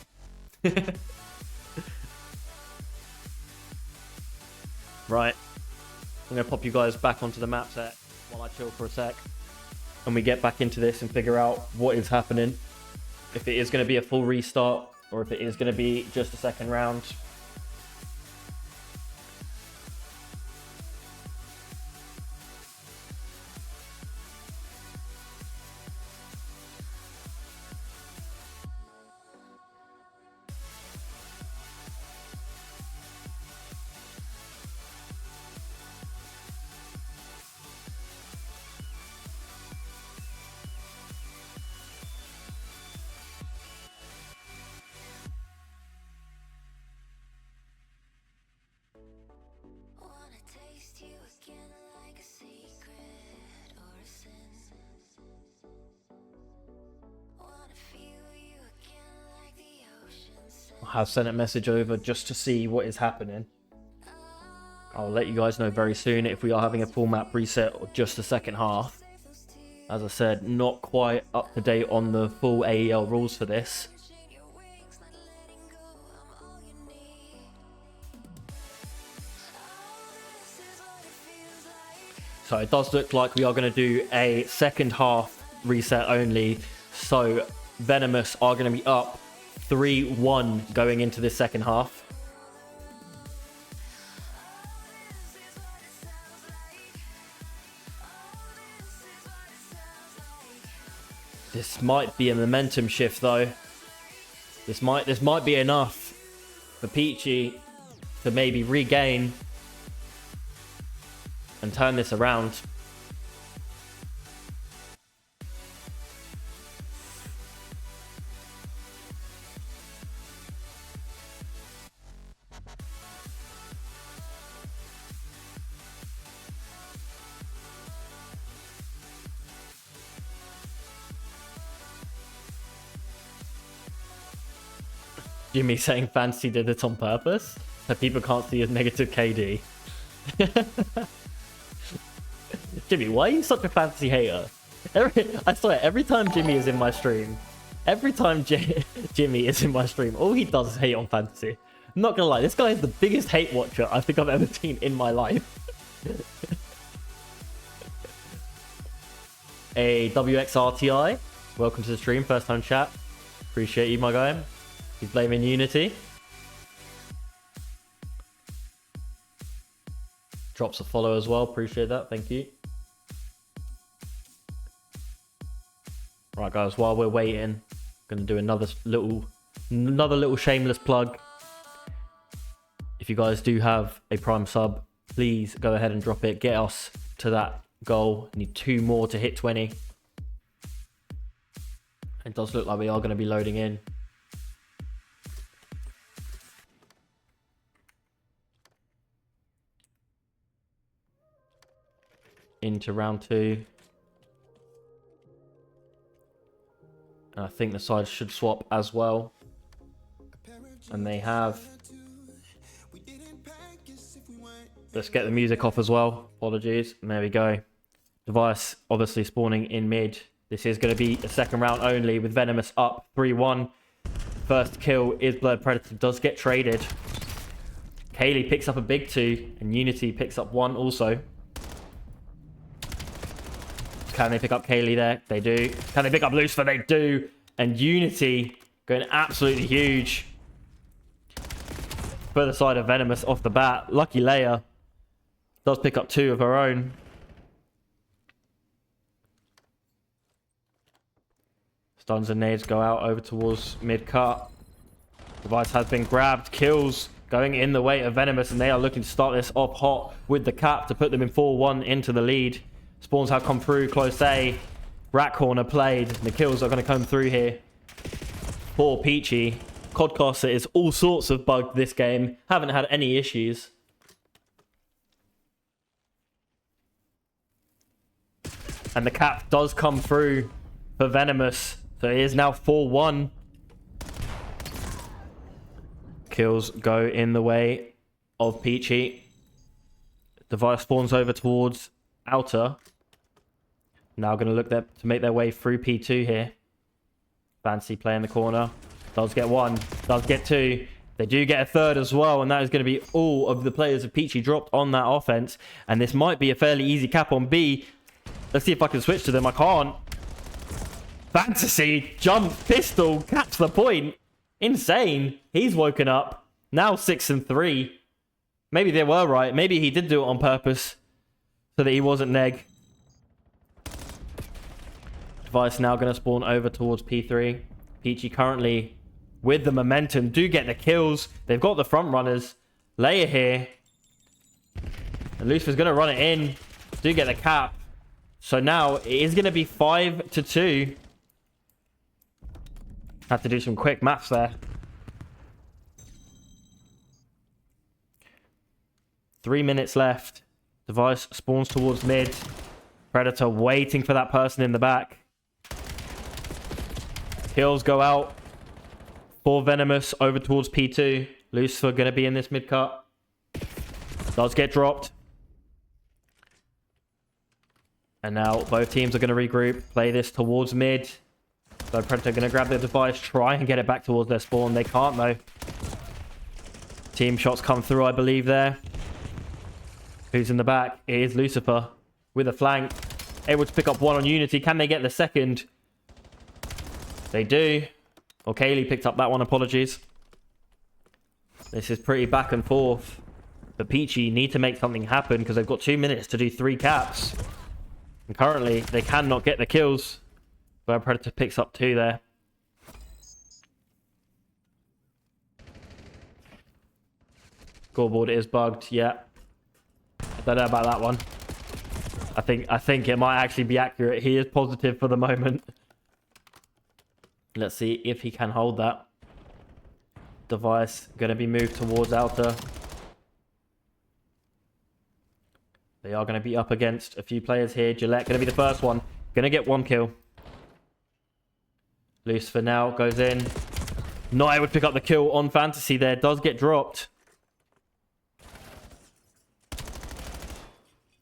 S1: Right. I'm gonna pop you guys back onto the map set while I chill for a sec. And we get back into this and figure out what is happening. If it is gonna be a full restart, or if it is gonna be just a second round. I have sent a message over just to see what is happening. I'll let you guys know very soon if we are having a full map reset or just the second half. As I said, not quite up to date on the full AEL rules for this. So it does look like we are going to do a second half reset only. So Venomous are going to be up 3-1 going into this second half. This might be a momentum shift though. This might be enough for Peachy to maybe regain and turn this around. Jimmy saying Fantasy did it on purpose, so people can't see his negative KD. Jimmy, why are you such a Fantasy hater? I swear, every time Jimmy is in my stream, Jimmy is in my stream, all he does is hate on Fantasy. I'm not gonna lie, this guy is the biggest hate watcher I think I've ever seen in my life. A WXRTI, welcome to the stream, first time chat. Appreciate you, my guy. He's blaming Unity. Drops a follow as well. Appreciate that. Thank you. Right, guys. While we're waiting, going to do another little shameless plug. If you guys do have a Prime sub, please go ahead and drop it. Get us to that goal. I need 2 more to hit 20. It does look like we are going to be loading in. Into round 2. And I think the sides should swap as well. And they have. Let's get the music off as well. Apologies. And there we go. Device obviously spawning in mid. This is going to be a second round only with Venomous up 3-1. First kill is Blood Predator. Does get traded. Kaylee picks up a big 2. And Unity picks up 1 also. Can they pick up Kaylee there? They do. Can they pick up Lucifer? They do. And Unity going absolutely huge. Further side of Venomous off the bat. Lucky Leia does pick up 2 of her own. Stuns and nades go out over towards mid-cut. Device has been grabbed. Kills going in the way of Venomous. And they are looking to start this off hot with the cap to put them in 4-1 into the lead. Spawns have come through. Close A. Rat corner played. The kills are going to come through here. Poor Peachy. Codcaster is all sorts of bugged this game. Haven't had any issues. And the cap does come through for Venomous. So it is now 4-1. Kills go in the way of Peachy. Device spawns over towards outer. Now going to look to make their way through P2 here. Fancy play in the corner. Does get 1. Does get 2. They do get a 3rd as well. And that is going to be all of the players of Peachy dropped on that offense. And this might be a fairly easy cap on B. Let's see if I can switch to them. I can't. Fantasy. Jump. Pistol. Caps the point. Insane. He's woken up. Now 6-3. Maybe they were right. Maybe he did do it on purpose. So that he wasn't neg. Device now going to spawn over towards P3. Peachy currently with the momentum. Do get the kills. They've got the front runners. Leia here. And Lucifer's going to run it in. Do get the cap. So now it is going to be 5-2. Have to do some quick maths there. 3 minutes left. Device spawns towards mid. Predator waiting for that person in the back. Kills go out for Venomous over towards P2. Lucifer going to be in this mid cut. Does get dropped. And now both teams are going to regroup. Play this towards mid. So Predator going to grab the Device. Try and get it back towards their spawn. They can't though. Team shots come through, I believe, there. Who's in the back? It is Lucifer with a flank. Able to pick up 1 on Unity. Can they get the second? They do. Well, Kaylee picked up that one. Apologies. This is pretty back and forth. But Peachy need to make something happen because they've got 2 minutes to do 3 caps. And currently, they cannot get the kills. But Predator picks up 2 there. Scoreboard is bugged. Yeah. I don't know about that one. I think it might actually be accurate. He is positive for the moment. Let's see if he can hold that. Device going to be moved towards outer. They are going to be up against a few players here. Gillette going to be the first one. Going to get 1 kill. Lucifer now goes in. Not able to pick up the kill on Fantasy there. Does get dropped.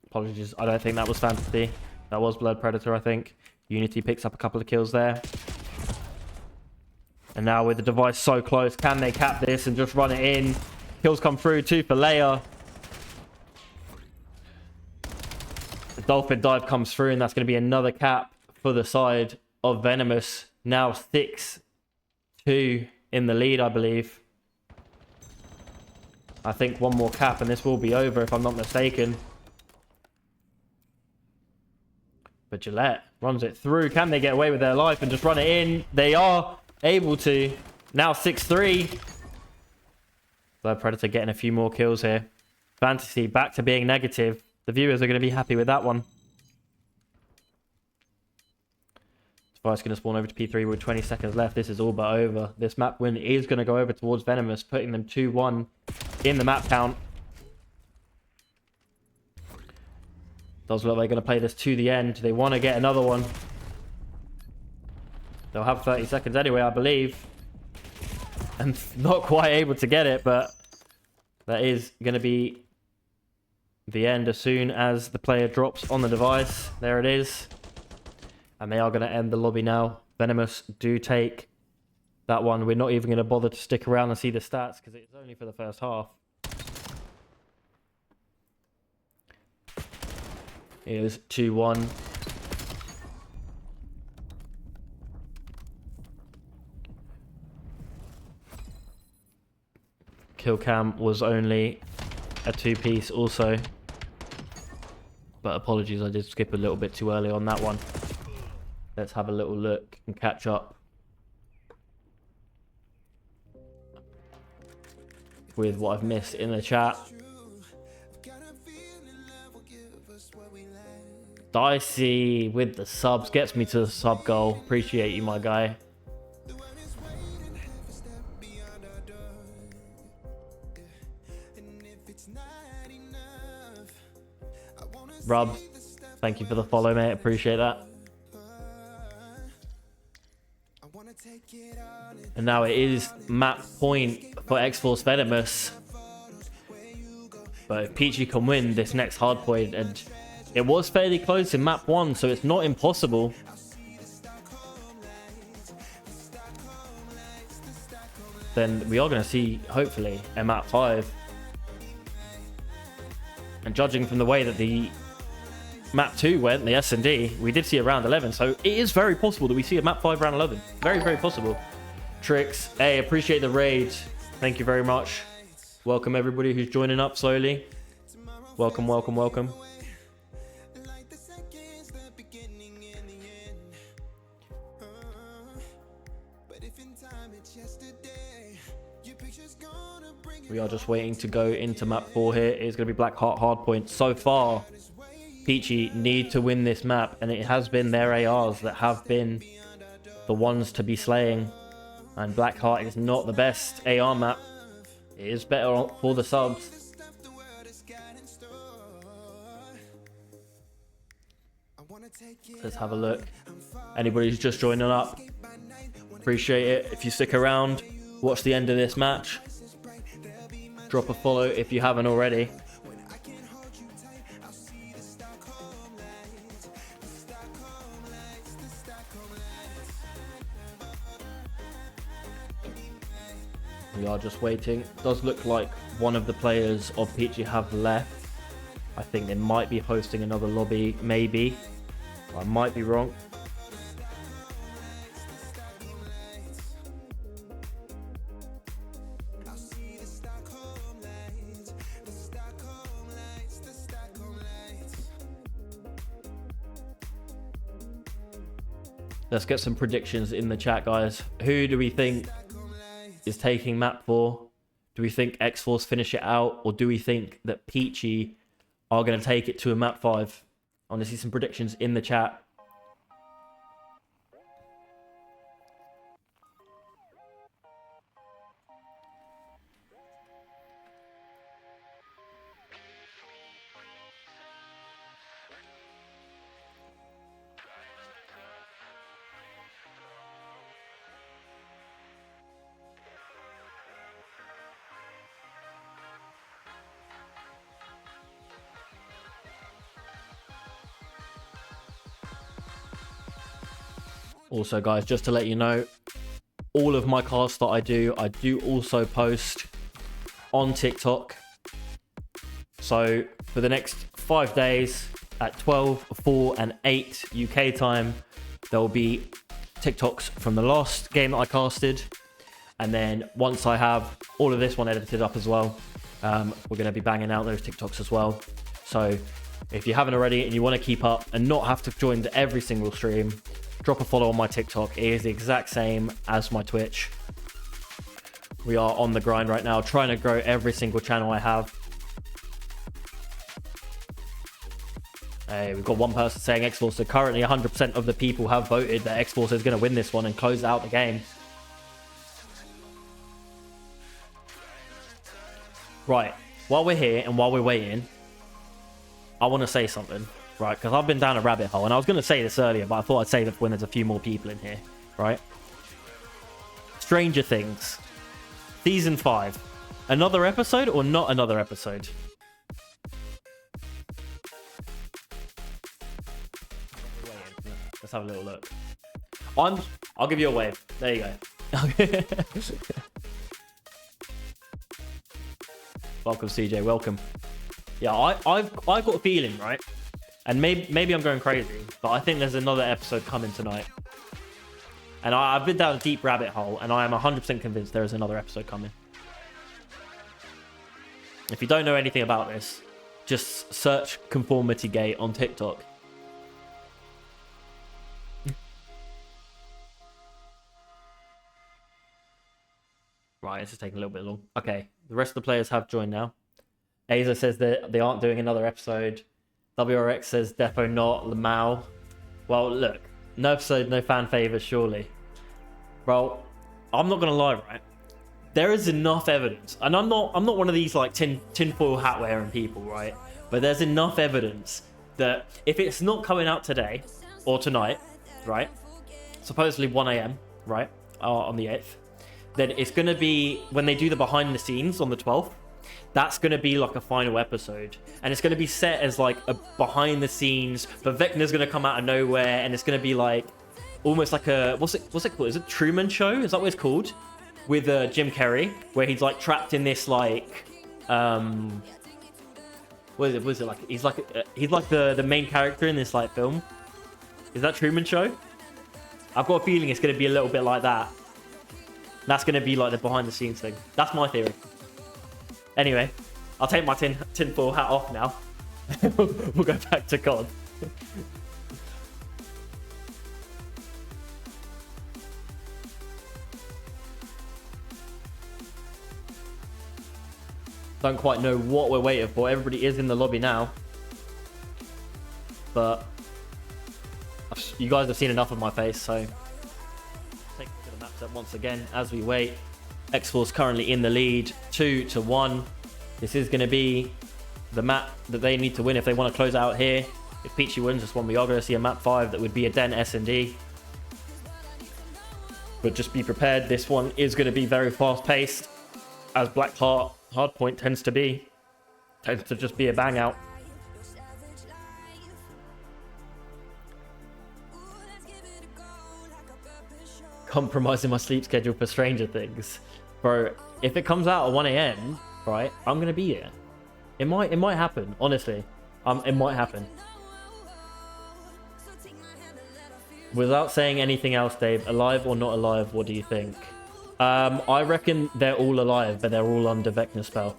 S1: Apologies. I don't think that was Fantasy. That was Blood Predator, I think. Unity picks up a couple of kills there. And now with the Device so close, can they cap this and just run it in? Kills come through. 2 for Leia. The Dolphin Dive comes through, and that's going to be another cap for the side of Venomous. Now 6-2 in the lead, I believe. I think 1 more cap and this will be over if I'm not mistaken. But Gillette runs it through. Can they get away with their life and just run it in? They are able to. Now 6-3. Blood Predator getting a few more kills here. Fantasy back to being negative. The viewers are going to be happy with that one. Device going to spawn over to P3 with 20 seconds left. This is all but over. This map win is going to go over towards Venomous, putting them 2-1 in the map count. Does look like they're going to play this to the end. They want to get another one. They'll have 30 seconds anyway, I believe. and not quite able to get it, but that is going to be the end as soon as the player drops on the device. There it is. And they are going to end the lobby now. Venomous do take that one. We're not even going to bother to stick around and see the stats because it's only for the first half. Here's 2-1. Kill cam was only a 2-piece also. But apologies, I did skip a little bit too early on that one. Let's have a little look and catch up with what I've missed in the chat. Dicey with the subs, gets me to the sub goal. Appreciate you, my guy. Rub, thank you for the follow, mate. Appreciate that. And now it is map point for X-Force Venomous. But if Peachy can win this next hard point, and it was fairly close in map 1, so it's not impossible. Then we are going to see, hopefully, a map 5. And judging from the way that the map 2 went, the S&D, we did see a round 11. So it is very possible that we see a map 5 round 11. Very, very possible. Tricks, hey, appreciate the raid. Thank you very much. Welcome everybody who's joining up slowly. Welcome, welcome, welcome. We are just waiting to go into map 4 here. It's going to be Black Heart Hardpoint. So far, Peachy need to win this map, and it has been their ARs that have been the ones to be slaying. And Black Heart is not the best AR map. It is better for the subs. Let's have a look. Anybody who's just joining up, appreciate it. If you stick around, watch the end of this match. Drop a follow if you haven't already. We are just waiting. Does look like one of the players of Peachy have left. I think they might be hosting another lobby, maybe. I might be wrong. Let's get some predictions in the chat, guys. Who do we think is taking map 4? Do we think X-Force finish it out? Or do we think that Peachy are going to take it to a map 5? I want to see some predictions in the chat. Also, guys, just to let you know, all of my casts that I do also post on TikTok. So for the next 5 days at 12, 4 and 8 UK time, there will be TikToks from the last game that I casted. And then once I have all of this one edited up as well, we're going to be banging out those TikToks as well. So if you haven't already and you want to keep up and not have to join every single stream, drop a follow on my TikTok. It is the exact same as my Twitch. We are on the grind right now, trying to grow every single channel I have. Hey, we've got one person saying X-Force. So currently 100% of the people have voted that X-Force is going to win this one and close out the game. Right, while we're here and while we're waiting, I want to say something. Right, because I've been down a rabbit hole, and I was going to say this earlier, but I thought I'd save it for when there's a few more people in here, right? Stranger Things. Season 5. Another episode or not another episode? Let's have a little look. I'll give you a wave. There you go. Welcome, CJ. Welcome. Yeah, I've got a feeling, right? And maybe I'm going crazy, but I think there's another episode coming tonight. And I've been down a deep rabbit hole, and I am 100% convinced there is another episode coming. If you don't know anything about this, just search Conformity Gate on TikTok. Right, this is taking a little bit long. Okay, the rest of the players have joined now. Aza says that they aren't doing another episode. WRX says defo not. Lamau. Well, look, no episode, no fan favors, surely. Bro, I'm not gonna lie, right? There is enough evidence, and I'm not one of these like tinfoil hat wearing people, right? But there's enough evidence that if it's not coming out today or tonight, right? Supposedly 1 a.m., right? On the 8th, then it's gonna be when they do the behind the scenes on the 12th. That's going to be like a final episode, and it's going to be set as like a behind the scenes, but Vecna's going to come out of nowhere, and it's going to be like almost like a what's it called? Is it Truman Show? Is that what it's called? With Jim Carrey, where he's like trapped in this like what is it like? He's like the main character in this like film. Is that Truman Show? I've got a feeling it's going to be a little bit like that. That's going to be like the behind the scenes thing. That's my theory. Anyway, I'll take my tinfoil hat off now. We'll go back to COD. Don't quite know what we're waiting for. Everybody is in the lobby now. But you guys have seen enough of my face, so take a look at the map set once again as we wait. X-Force currently in the lead, 2-1. This is going to be the map that they need to win if they want to close out here. If Peachy wins this one, we are going to see a map 5 that would be a Den S&D. But just be prepared, this one is going to be very fast-paced, as Black Hardpoint tends to be. Tends to just be a bang out. Compromising my sleep schedule for Stranger Things. Bro, if it comes out at 1 a.m, right, I'm going to be here. It might happen, honestly. It might happen. Without saying anything else, Dave, alive or not alive, what do you think? I reckon they're all alive, but they're all under Vecna spell.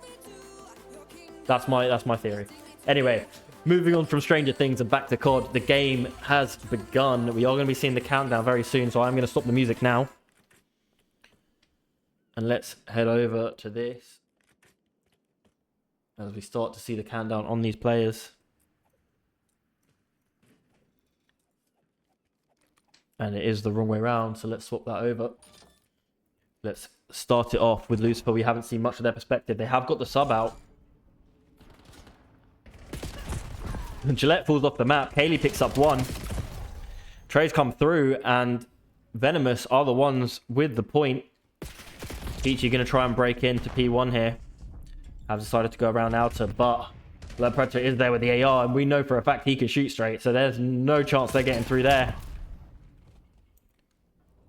S1: That's my theory. Anyway, moving on from Stranger Things and back to COD, the game has begun. We are going to be seeing the countdown very soon, so I'm going to stop the music now. And let's head over to this as we start to see the countdown on these players. And it is the wrong way around, so let's swap that over. Let's start it off with Lucifer. We haven't seen much of their perspective. They have got the sub out. And Gillette falls off the map. Kaylee picks up one. Trey's come through, and Venomous are the ones with the point. Peachy going to try and break into P1 here. Have decided to go around outer, but Blood Predator is there with the AR, and we know for a fact he can shoot straight, so there's no chance they're getting through there.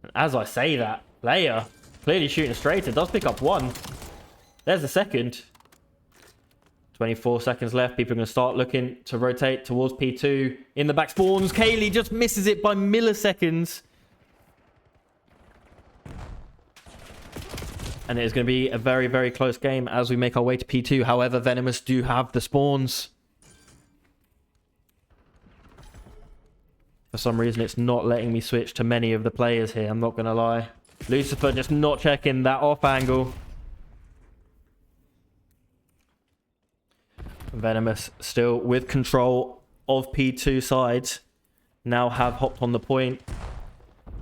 S1: And as I say that, player clearly shooting straight. It does pick up one. There's the second. 24 seconds left. People are going to start looking to rotate towards P2. In the back spawns. Kaylee just misses it by milliseconds. And it is going to be a very, very close game as we make our way to P2. However, Venomous do have the spawns. For some reason, it's not letting me switch to many of the players here. I'm not going to lie. Lucifer just not checking that off angle. Venomous still with control of P2 sides. Now have hopped on the point.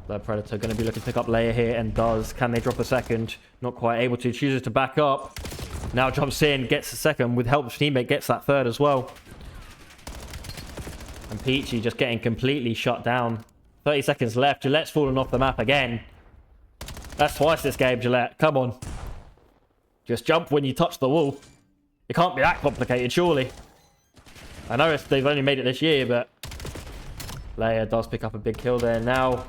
S1: The Predator going to be looking to pick up layer here and does. Can they drop a second? Not quite able to. Chooses to back up. Now jumps in, gets the second. With help of teammate, gets that third as well. And Peachy just getting completely shut down. 30 seconds left. Gillette's fallen off the map again. That's twice this game, Gillette. Come on. Just jump when you touch the wall. It can't be that complicated, surely. I know they've only made it this year, but Leia does pick up a big kill there. Now,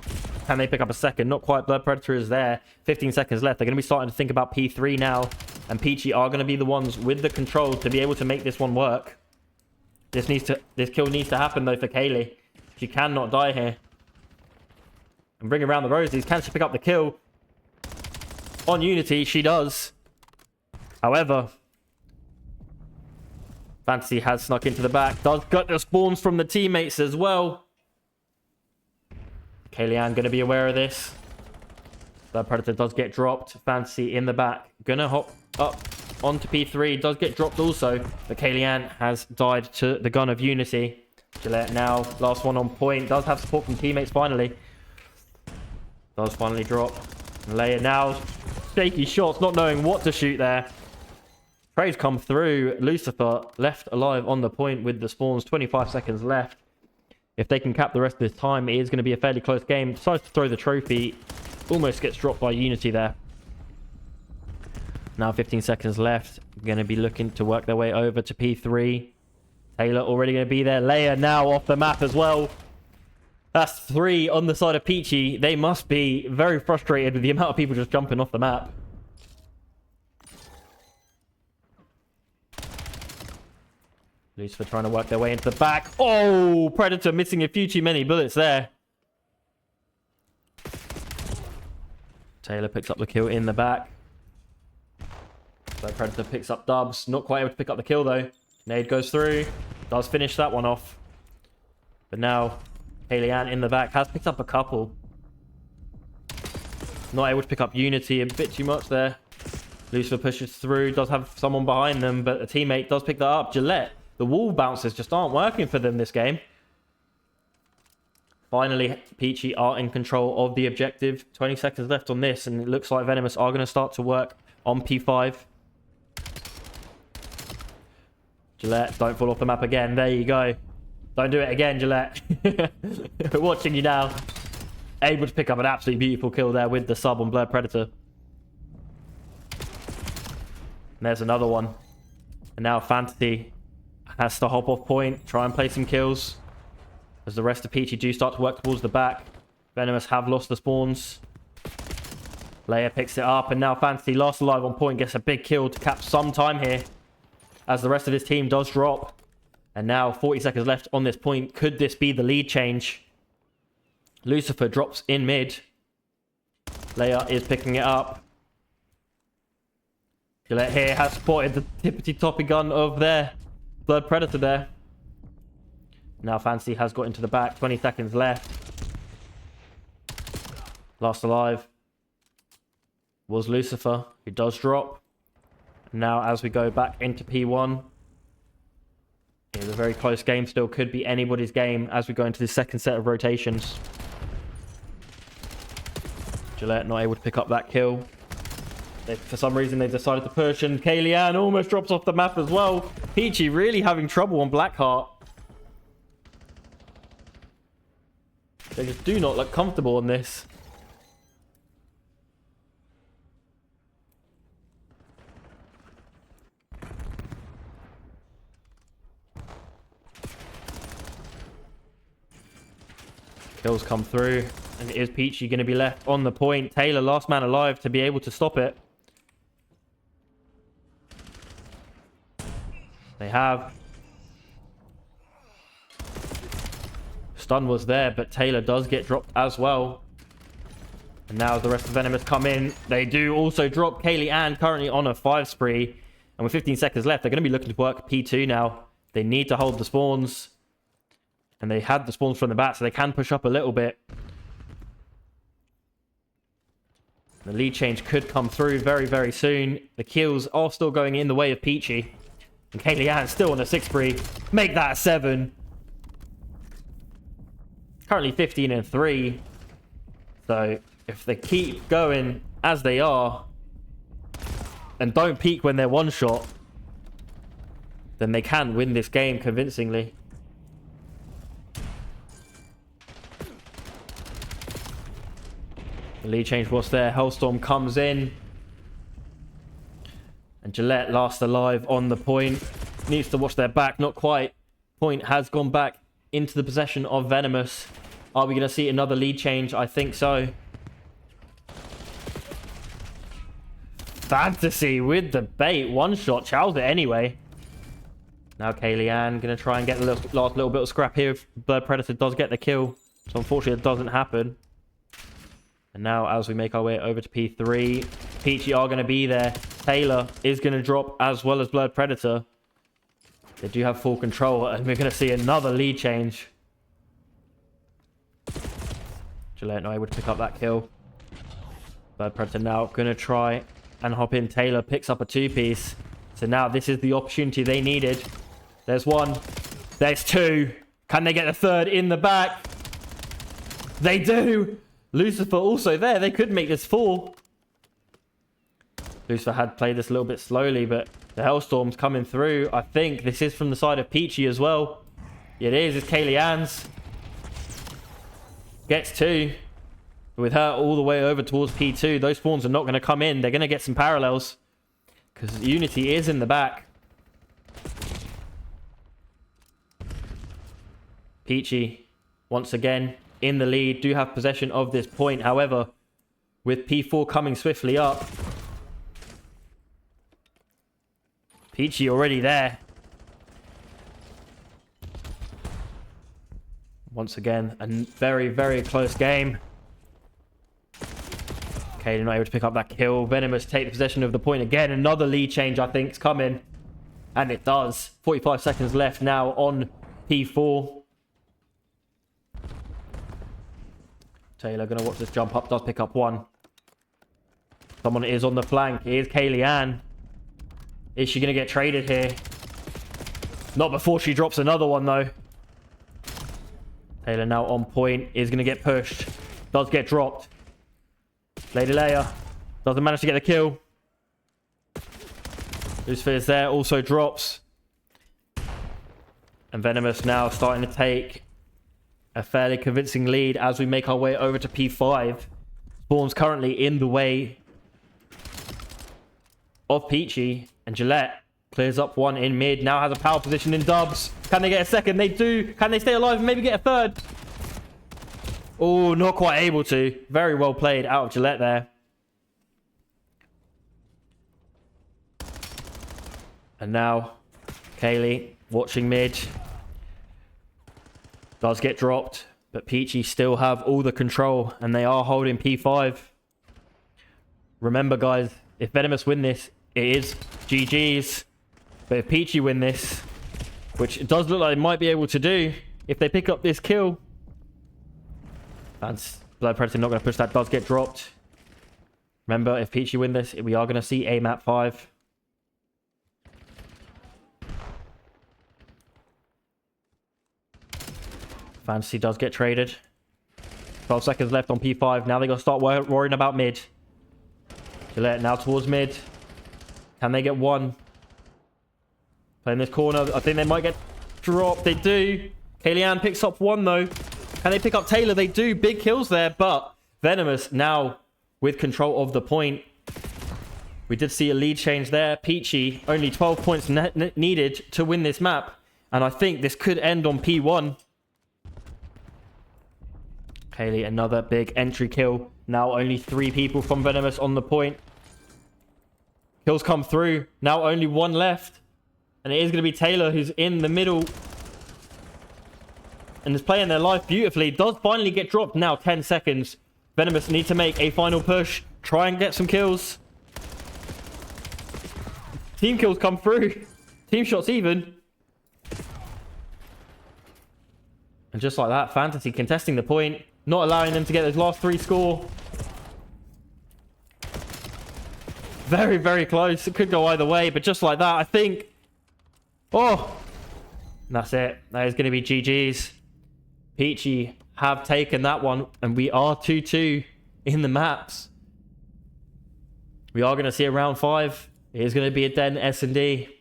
S1: can they pick up a second? Not quite. Blood Predator is there. 15 seconds left. They're going to be starting to think about P3 now. And Peachy are going to be the ones with the control to be able to make this one work. This kill needs to happen, though, for Kaylee. She cannot die here. And bring around the roses. Can she pick up the kill? On Unity, she does. However, Fantasy has snuck into the back. Does gut the spawns from the teammates as well. Kaylee going to be aware of this. The Predator does get dropped. Fantasy in the back. Gonna hop up onto P3. Does get dropped also. But Kaylee has died to the gun of Unity. Gillette now. Last one on point. Does have support from teammates finally. Does finally drop. Leia now. Shaky shots. Not knowing what to shoot there. Trades come through. Lucifer left alive on the point with the spawns. 25 seconds left. If they can cap the rest of this time, it is going to be a fairly close game. Decides to throw the trophy. Almost gets dropped by Unity there. Now 15 seconds left. Going to be looking to work their way over to P3. Taylor already going to be there. Leia now off the map as well. That's 3 on the side of Peachy. They must be very frustrated with the amount of people just jumping off the map. Lucifer trying to work their way into the back. Oh, Predator missing a few too many bullets there. Taylor picks up the kill in the back. So Predator picks up dubs. Not quite able to pick up the kill though. Nade goes through. Does finish that one off. But now, Kaylee in the back has picked up a couple. Not able to pick up Unity a bit too much there. Lucifer pushes through. Does have someone behind them, but a teammate does pick that up. Gillette. The wall bounces just aren't working for them this game. Finally, Peachy are in control of the objective. 20 seconds left on this, and it looks like Venomous are going to start to work on P5. Gillette, don't fall off the map again. There you go. Don't do it again, Gillette. We're watching you now. Able to pick up an absolutely beautiful kill there with the sub on Blood Predator. And there's another one. And now Fantasy has to hop off point, try and play some kills. As the rest of Peachy do start to work towards the back. Venomous have lost the spawns. Leia picks it up, and now Fantasy, last alive on point, gets a big kill to cap some time here. As the rest of his team does drop. And now 40 seconds left on this point. Could this be the lead change? Lucifer drops in mid. Leia is picking it up. Gillette here has spotted the tippity-toppy gun of their Blood Predator there. Now Fantasy has got into the back. 20 seconds left. Last alive was Lucifer, who does drop. Now as we go back into P1, it's a very close game still. Could be anybody's game as we go into the second set of rotations. Gillette not able to pick up that kill. For some reason, they decided to push, and Kaylee almost drops off the map as well. Peachy really having trouble on Blackheart. They just do not look comfortable on this. Kills come through, and it is Peachy going to be left on the point. Taylor, last man alive to be able to stop it. They have. Stun was there, but Taylor does get dropped as well. And now the rest of Venomous come in. They do also drop Kaylee currently on a 5 spree. And with 15 seconds left, they're going to be looking to work P2 now. They need to hold the spawns. And they had the spawns from the back, so they can push up a little bit. The lead change could come through very, very soon. The kills are still going in the way of Peachy. And Kaylee still on a 6 spree. Make that a 7. Currently 15 and 3. So if they keep going as they are and don't peak when they're one shot, then they can win this game convincingly. The lead change was there. Hellstorm comes in. Gillette last alive on the point. Needs to watch their back. Not quite. Point has gone back into the possession of Venomous. Are we going to see another lead change? I think so. Fantasy with the bait. One shot. Chows it anyway. Now Kaylee-Ann going to try and get the last little bit of scrap here if Blood Predator does get the kill. So unfortunately it doesn't happen. And now as we make our way over to P3, Peachy are going to be there. Taylor is going to drop as well as Blood Predator. They do have full control and we're going to see another lead change. Gillette not able to pick up that kill. Blood Predator now going to try and hop in. Taylor picks up a two-piece. So now this is the opportunity they needed. There's one. There's two. Can they get the third in the back? They do. Lucifer also there. They could make this 4. Lucifer had played this a little bit slowly, but the Hellstorm's coming through. I think this is from the side of Peachy as well. It is. It's Kaylee-Ann's. Gets 2. With her all the way over towards P2, those spawns are not going to come in. They're going to get some parallels. Because Unity is in the back. Peachy, once again, in the lead. Do have possession of this point. However, with P4 coming swiftly up. Peachy already there. Once again, a very, very close game. Okay, they're not able to pick up that kill. Venomous take the possession of the point again. Another lead change, I think, is coming. And it does. 45 seconds left now on P4. Taylor going to watch this jump up. Does pick up 1. Someone is on the flank. Here's Kaylee-Ann. Is she going to get traded here? Not before she drops another one, though. Taylor now on point. Is going to get pushed. Does get dropped. Lady Leia doesn't manage to get the kill. Lucifer is there. Also drops. And Venomous now starting to take a fairly convincing lead as we make our way over to P5. Spawn's currently in the way of Peachy. And Gillette clears up 1 in mid. Now has a power position in dubs. Can they get a second? They do. Can they stay alive and maybe get a third? Oh, not quite able to. Very well played out of Gillette there. And now, Kaylee watching mid. Does get dropped. But Peachy still have all the control. And they are holding P5. Remember, guys, if Venomous win this, it is GG's. But if Peachy win this, which it does look like they might be able to do, if they pick up this kill, and Blood Predator not going to push that. Does get dropped. Remember, if Peachy win this, we are going to see a map 5. Fantasy does get traded. 12 seconds left on P5. Now they got to start worrying about mid. Gillette now towards mid. Can they get 1? Playing this corner. I think they might get dropped. They do. Kaylee-Ann picks up 1 though. Can they pick up Taylor? They do. Big kills there, but Venomous now with control of the point. We did see a lead change there. Peachy, only 12 points needed to win this map. And I think this could end on P1. Kaylee, another big entry kill. Now only 3 people from Venomous on the point. Kills come through. Now only 1 left. And it is going to be Taylor who's in the middle. And is playing their life beautifully. Does finally get dropped. Now 10 seconds. Venomous need to make a final push. Try and get some kills. Team kills come through. Team shots even. And just like that, Fantasy contesting the point. Not allowing them to get those last 3 score. Very, very close. It could go either way. But just like that, I think... Oh! And that's it. That is going to be GG's. Peachy have taken that one. And we are 2-2 in the maps. We are going to see a round 5. It is going to be a Den S&D.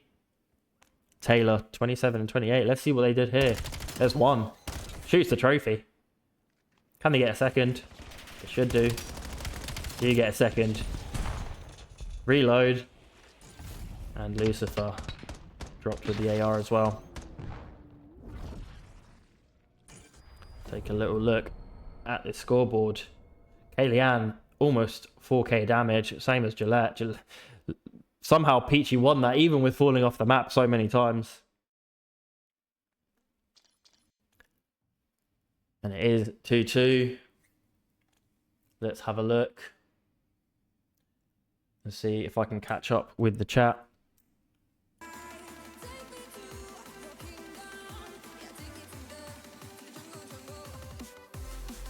S1: Taylor, 27 and 28. Let's see what they did here. There's 1. Shoots the trophy. Can they get a second? They should do. Do you get a second? Reload. And Lucifer dropped with the AR as well. Take a little look at this scoreboard. Kayleigh almost 4k damage, same as Gillette. Somehow Peachy won that, even with falling off the map so many times. And it is 2-2. Let's have a look. And see if I can catch up with the chat.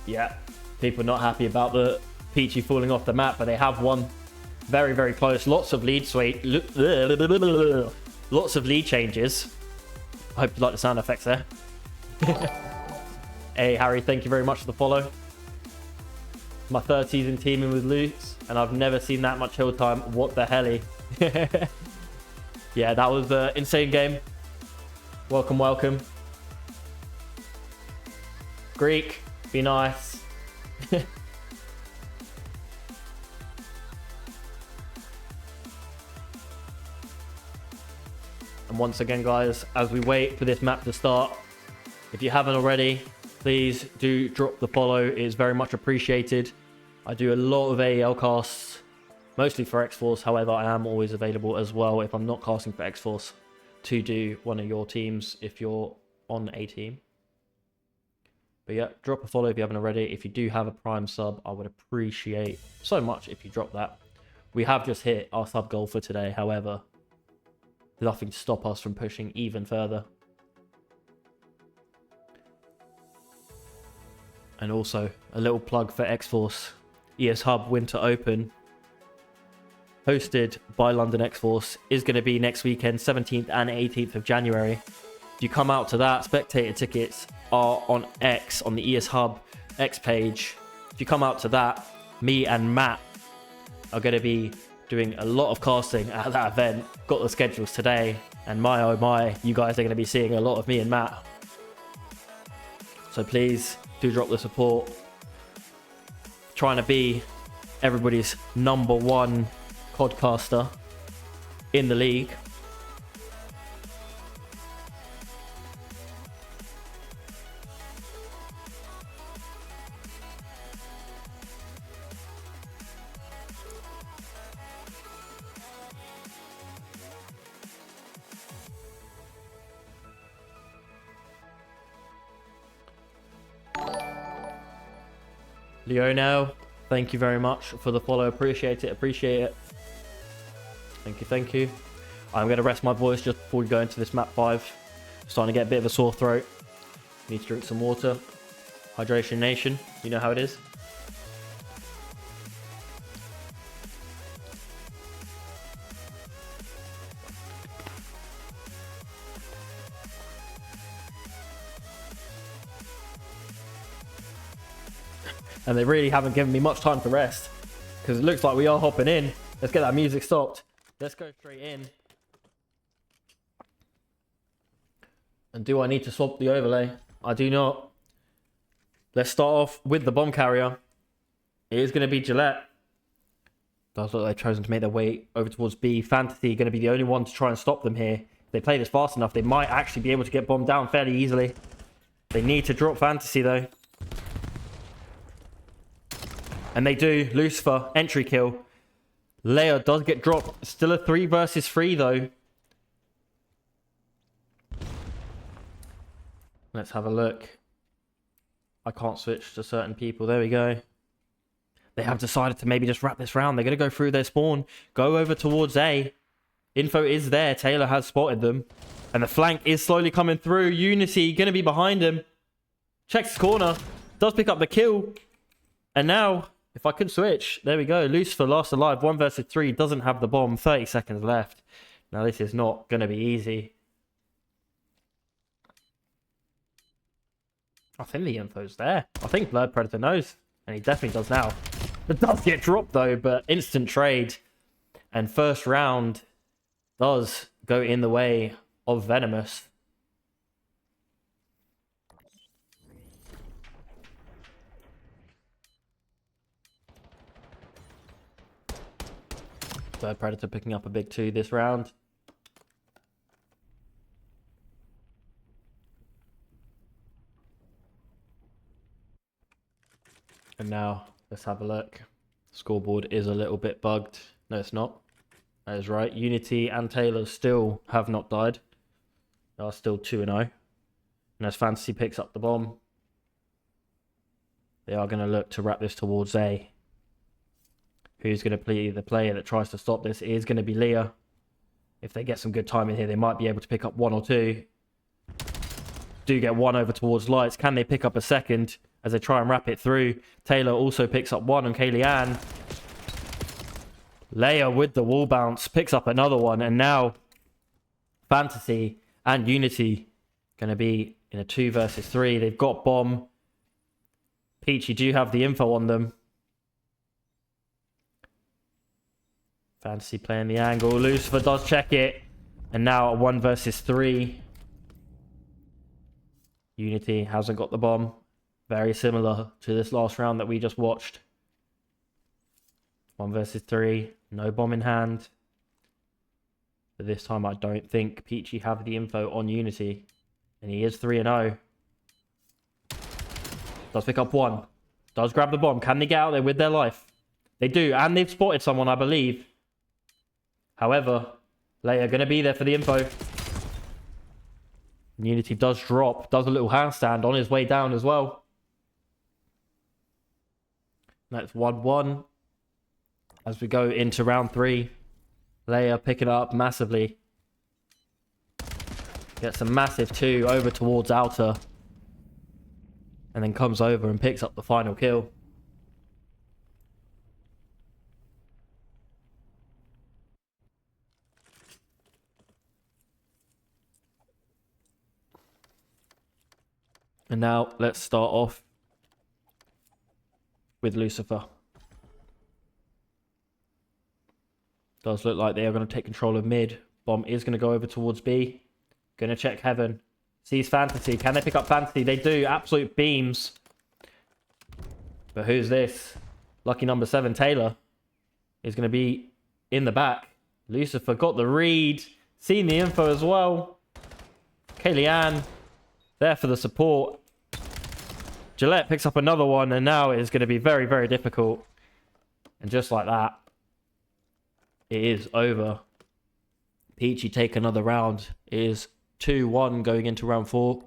S1: Yeah, people not happy about the Peachy falling off the map, but they have won. Very, very close. Lots of lead lots of lead changes. I hope you like the sound effects there. Hey, Harry, thank you very much for the follow. My third season teaming with Luke's, and I've never seen that much hill time. What the helly? Yeah, that was an insane game. Welcome, welcome. Greek, be nice. And once again, guys, as we wait for this map to start, if you haven't already, please do drop the follow. It is very much appreciated. I do a lot of AEL casts, mostly for X-Force. However, I am always available as well if I'm not casting for X-Force to do one of your teams if you're on a team. But yeah, drop a follow if you haven't already. If you do have a Prime sub, I would appreciate so much if you drop that. We have just hit our sub goal for today. However, nothing to stop us from pushing even further. And also, a little plug for X-Force. ES Hub Winter Open, hosted by London X-Force, is going to be next weekend, 17th and 18th of January. If you come out to that, spectator tickets are on X, on the ES Hub X page. If you come out to that, me and Matt are going to be doing a lot of casting at that event. Got the schedules today, and my oh my, you guys are going to be seeing a lot of me and Matt. So please do drop the support. Trying to be everybody's #1 podcaster in the league. Leonel, thank you very much for the follow. Appreciate it. Appreciate it. Thank you. Thank you. I'm going to rest my voice just before we go into this map 5. Starting to get a bit of a sore throat. Need to drink some water. Hydration Nation. You know how it is. And they really haven't given me much time to rest, because it looks like we are hopping in. Let's get that music stopped. Let's go straight in. And do I need to swap the overlay? I do not. Let's start off with the bomb carrier. It is going to be Gillette. Does look like they've chosen to make their way over towards B. Fantasy going to be the only one to try and stop them here. If they play this fast enough, they might actually be able to get bombed down fairly easily. They need to drop Fantasy though. And they do. Lucifer, entry kill. Leia does get dropped. Still a 3 versus 3 though. Let's have a look. I can't switch to certain people. There we go. They have decided to maybe just wrap this round. They're going to go through their spawn. Go over towards A. Info is there. Taylor has spotted them. And the flank is slowly coming through. Unity going to be behind him. Checks his corner. Does pick up the kill. And now, if I could switch, there we go. Lucifer last alive, 1 versus 3, doesn't have the bomb, 30 seconds left. Now this is not going to be easy. I think the info's there. I think Blurred Predator knows, and he definitely does now. It does get dropped though, but instant trade. And first round does go in the way of Venomous. Blurred Predator picking up a big 2 this round. And now let's have a look. Scoreboard is a little bit bugged. No, it's not. That is right. Unity and Taylor still have not died. They are still 2-0. And as Fantasy picks up the bomb, they are going to look to wrap this towards A. Who's going to be the player that tries to stop this? It is going to be Leah. If they get some good timing here, they might be able to pick up 1 or 2. Do get 1 over towards Lights. Can they pick up a second as they try and wrap it through? Taylor also picks up 1 on Kaylee-Ann. Leah with the wall bounce picks up another one. And now Fantasy and Unity going to be in a 2 versus 3. They've got bomb. Peachy, do you have the info on them? Fantasy playing the angle. Lucifer does check it. And now a 1 versus 3. Unity hasn't got the bomb. Very similar to this last round that we just watched. 1 versus 3. No bomb in hand. But this time I don't think Peachy have the info on Unity. And he is 3-0. Does pick up 1. Does grab the bomb. Can they get out there with their life? They do. And they've spotted someone, I believe. However, Leia going to be there for the info. Unity does drop. Does a little handstand on his way down as well. That's 1-1. As we go into round 3. Leia picking it up massively. Gets a massive 2 over towards Outer. And then comes over and picks up the final kill. And now let's start off with Lucifer. Does look like they are going to take control of mid. Bomb is going to go over towards B. Going to check Heaven. Sees Fantasy. Can they pick up Fantasy? They do. Absolute beams. But who's this? Lucky number 7, Taylor, is going to be in the back. Lucifer got the read. Seen the info as well. Kaylee-Ann there for the support. Gillette picks up another one, and now it is going to be very, very difficult. And just like that, it is over. Peachy take another round. It is 2-1 going into round 4.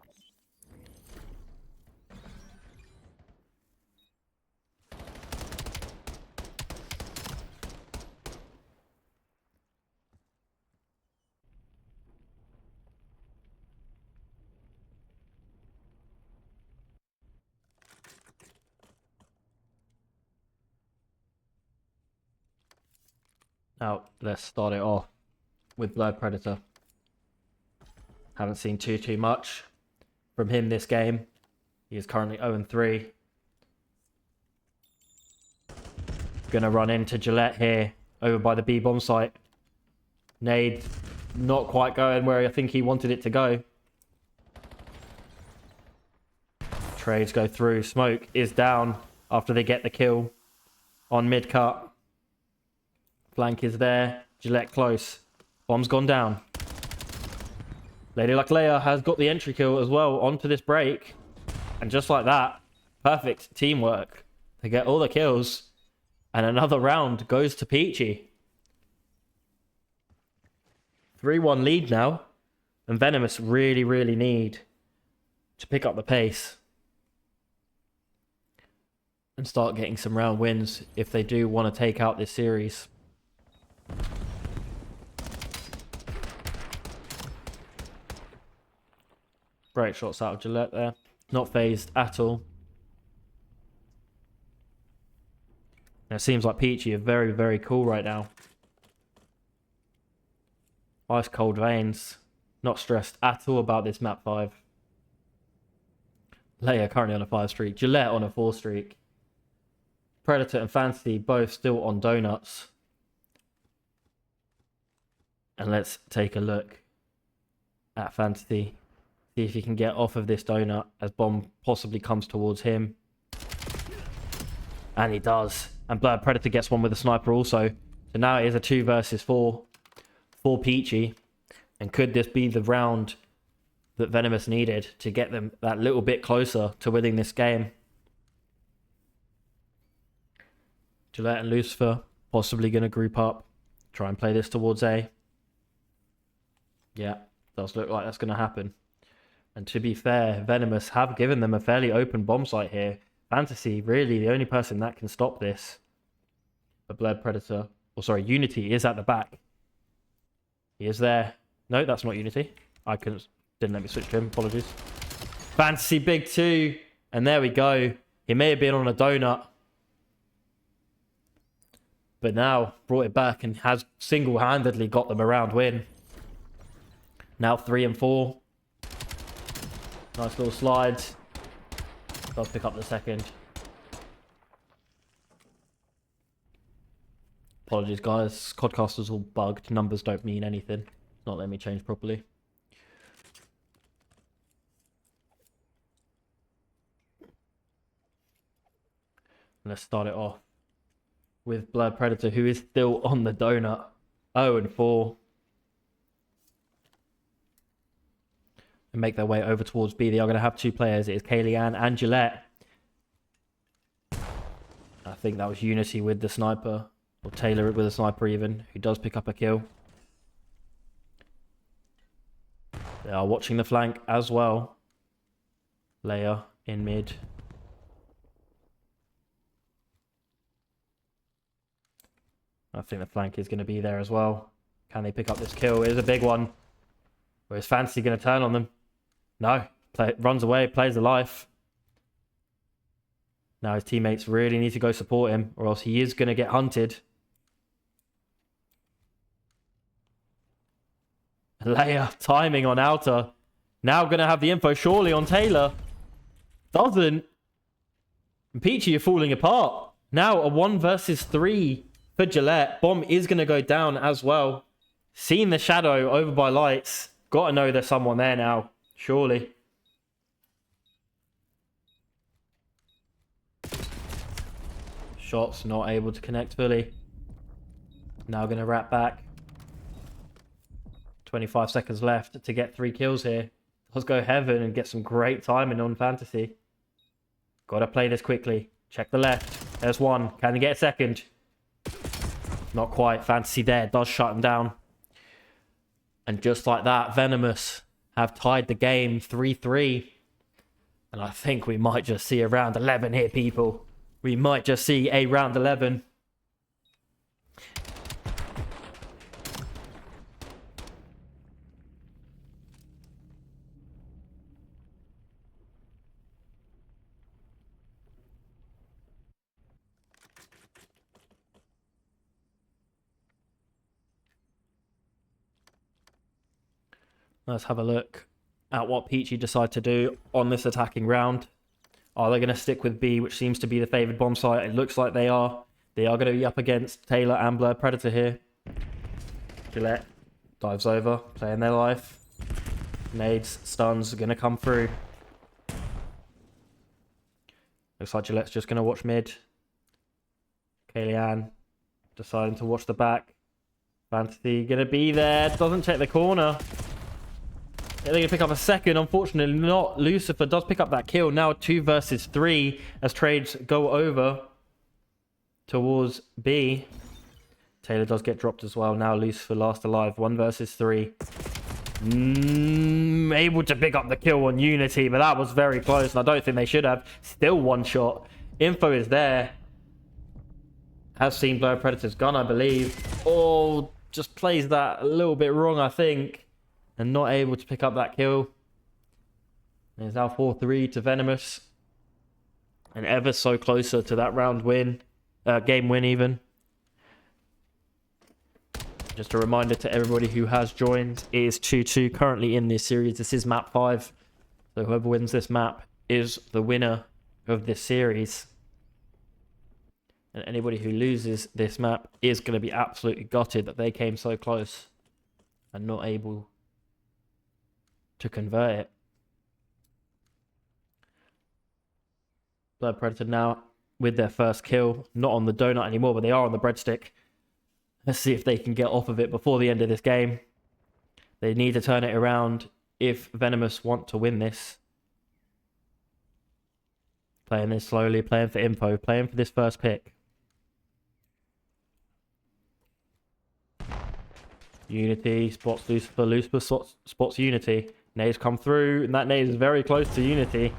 S1: Now, let's start it off with Blood Predator. Haven't seen too much from him this game. He is currently 0-3. Gonna run into Gillette here, over by the B bomb site. Nade not quite going where I think he wanted it to go. Trades go through. Smoke is down after they get the kill on mid-cut. Flank is there. Gillette close. Bomb's gone down. Lady Luck Leia has got the entry kill as well onto this break. And just like that, perfect teamwork. They get all the kills. And another round goes to Peachy. 3-1 lead now. And Venomous really, really need to pick up the pace. And start getting some round wins if they do want to take out this series. Great shots out of Gillette there. Not phased at all. And it seems like Peachy are very, very cool right now. Ice cold veins. Not stressed at all about this map 5. Leia currently on a 5 streak. Gillette on a 4 streak. Predator and Fantasy both still on donuts. And let's take a look at Fantasy. See if he can get off of this donut as bomb possibly comes towards him. And he does. And Blood Predator gets one with a sniper also. So now it is a 2 versus 4 for Peachy. And could this be the round that Venomous needed to get them that little bit closer to winning this game? Gillette and Lucifer possibly going to group up. Try and play this towards A. Yeah, does look like that's going to happen. And to be fair, Venomous have given them a fairly open bomb site here. Fantasy, really, the only person that can stop this. But Blurred Predator, or sorry, Unity is at the back. He is there. No, that's not Unity. Didn't let me switch to him, apologies. Fantasy big 2. And there we go. He may have been on a donut. But now brought it back and has single-handedly got them a round win. Now 3 and 4. Nice little slides. Does pick up the second. Apologies, guys. Codcaster's all bugged. Numbers don't mean anything. It's not letting me change properly. Let's start it off with Blurred Predator, who is still on the donut. 0 and 4. And make their way over towards B. They are going to have 2 players. It is Kayleigh and Gillette. I think that was Unity with the sniper. Or Taylor with a sniper even, who does pick up a kill. They are watching the flank as well. Leia in mid. I think the flank is going to be there as well. Can they pick up this kill? It is a big one. Or is Fantasy going to turn on them? No. Runs away, plays the life. Now his teammates really need to go support him, or else he is going to get hunted. Leia timing on outer. Now going to have the info surely on Taylor. Doesn't. And Peachy are falling apart. Now a 1 versus 3 for Gillette. Bomb is going to go down as well. Seen the shadow over by lights. Got to know there's someone there now. Surely. Shots not able to connect fully. Now going to wrap back. 25 seconds left to get 3 kills here. Let's go heaven and get some great timing on Fantasy. Got to play this quickly. Check the left. There's 1. Can they get a second? Not quite. Fantasy there. Does shut him down. And just like that, Venomous have tied the game 3-3. And I think we might just see a round 11 here, people. We might just see a round 11. Let's have a look at what Peachy decide to do on this attacking round. Are they going to stick with B, which seems to be the favoured bomb site? It looks like they are. They are going to be up against Taylor and Blurred Predator here. Gillette dives over, playing their life. Nades, stuns are going to come through. Looks like Gillette's just going to watch mid. Kayleigh deciding to watch the back. Fantasy going to be there. Doesn't check the corner. They're going to pick up a second. Unfortunately not. Lucifer does pick up that kill. Now 2 versus 3 as trades go over towards B. Taylor does get dropped as well. Now Lucifer last alive. 1 versus 3. Able to pick up the kill on Unity, but that was very close. And I don't think they should have. Still 1 shot. Info is there. Has seen Blurred Predator's gun, I believe. Oh, just plays that a little bit wrong, I think. And not able to pick up that kill. There's now 4-3 to Venomous. And ever so closer to that round win. Game win even. Just a reminder to everybody who has joined. It is 2-2 currently in this series. This is map 5. So whoever wins this map is the winner of this series. And anybody who loses this map is going to be absolutely gutted that they came so close. And not able to convert it. Blurred Predator now with their first kill. Not on the donut anymore, but they are on the breadstick. Let's see if they can get off of it before the end of this game. They need to turn it around if Venomous want to win this. Playing this slowly, playing for info, playing for this first pick. Unity spots Lucifer. Lucifer spots Unity. Nades come through, and that nade is very close to Unity.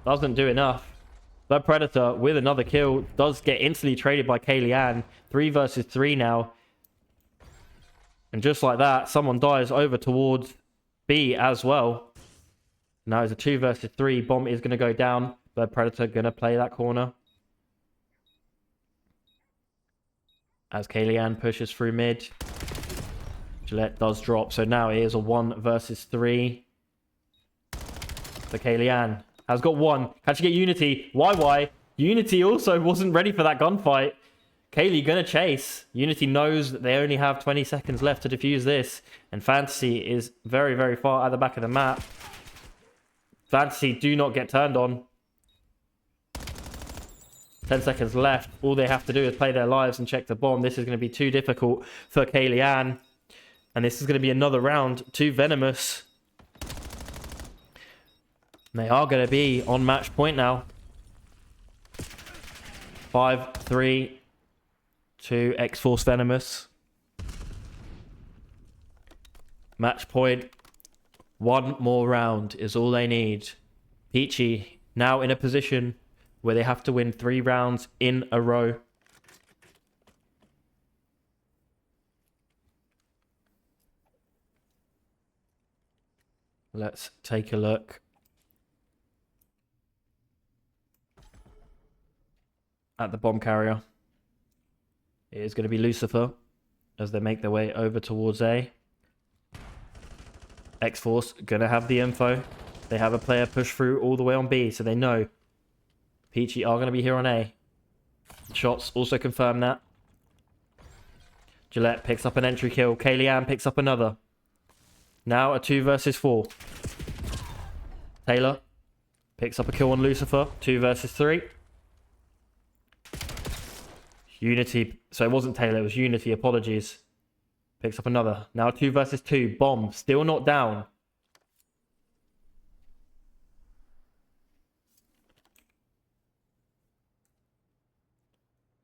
S1: Doesn't do enough. But Predator, with another kill, does get instantly traded by Kaylee. 3 versus 3 now. And just like that, someone dies over towards B as well. Now it's a 2 versus 3. Bomb is going to go down. But Predator going to play that corner. As Kaylee pushes through mid. Gillette does drop. So now it is a 1 versus 3. So Kaylee has got 1. Can she get Unity? Why? Unity also wasn't ready for that gunfight. Kaylee gonna chase. Unity knows that they only have 20 seconds left to defuse this. And Fantasy is very, very far at the back of the map. Fantasy do not get turned on. 10 seconds left. All they have to do is play their lives and check the bomb. This is going to be too difficult for Kaylee. And this is going to be another round to Venomous. They are going to be on match point now. 5, 3, 2, X-Force Venomous. Match point. 1 more round is all they need. Peachy now in a position where they have to win 3 rounds in a row. Let's take a look at the bomb carrier. It is going to be Lucifer as they make their way over towards A. X-Force going to have the info. They have a player push through all the way on B, so they know Peachy are going to be here on A. Shots also confirm that. Gillette picks up an entry kill. Kaylee picks up another. Now a 2 versus 4. Taylor picks up a kill on Lucifer. 2 versus 3. Unity. So it wasn't Taylor, it was Unity. Apologies. Picks up another. Now 2 versus 2. Bomb. Still not down.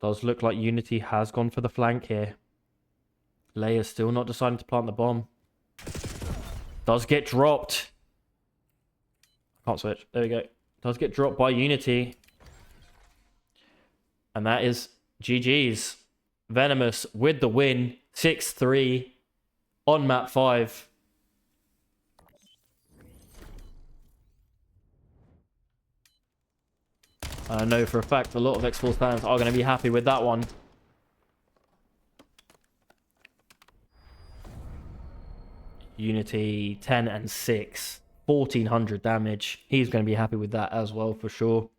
S1: Does look like Unity has gone for the flank here. Leia's still not deciding to plant the bomb. Does get dropped. Can't switch. There we go. Does get dropped by Unity. And that is GG's. Venomous with the win. 6-3 on map 5. I know for a fact a lot of X-Force fans are going to be happy with that one. Unity 10 and 6. 1400 damage. He's going to be happy with that as well for sure.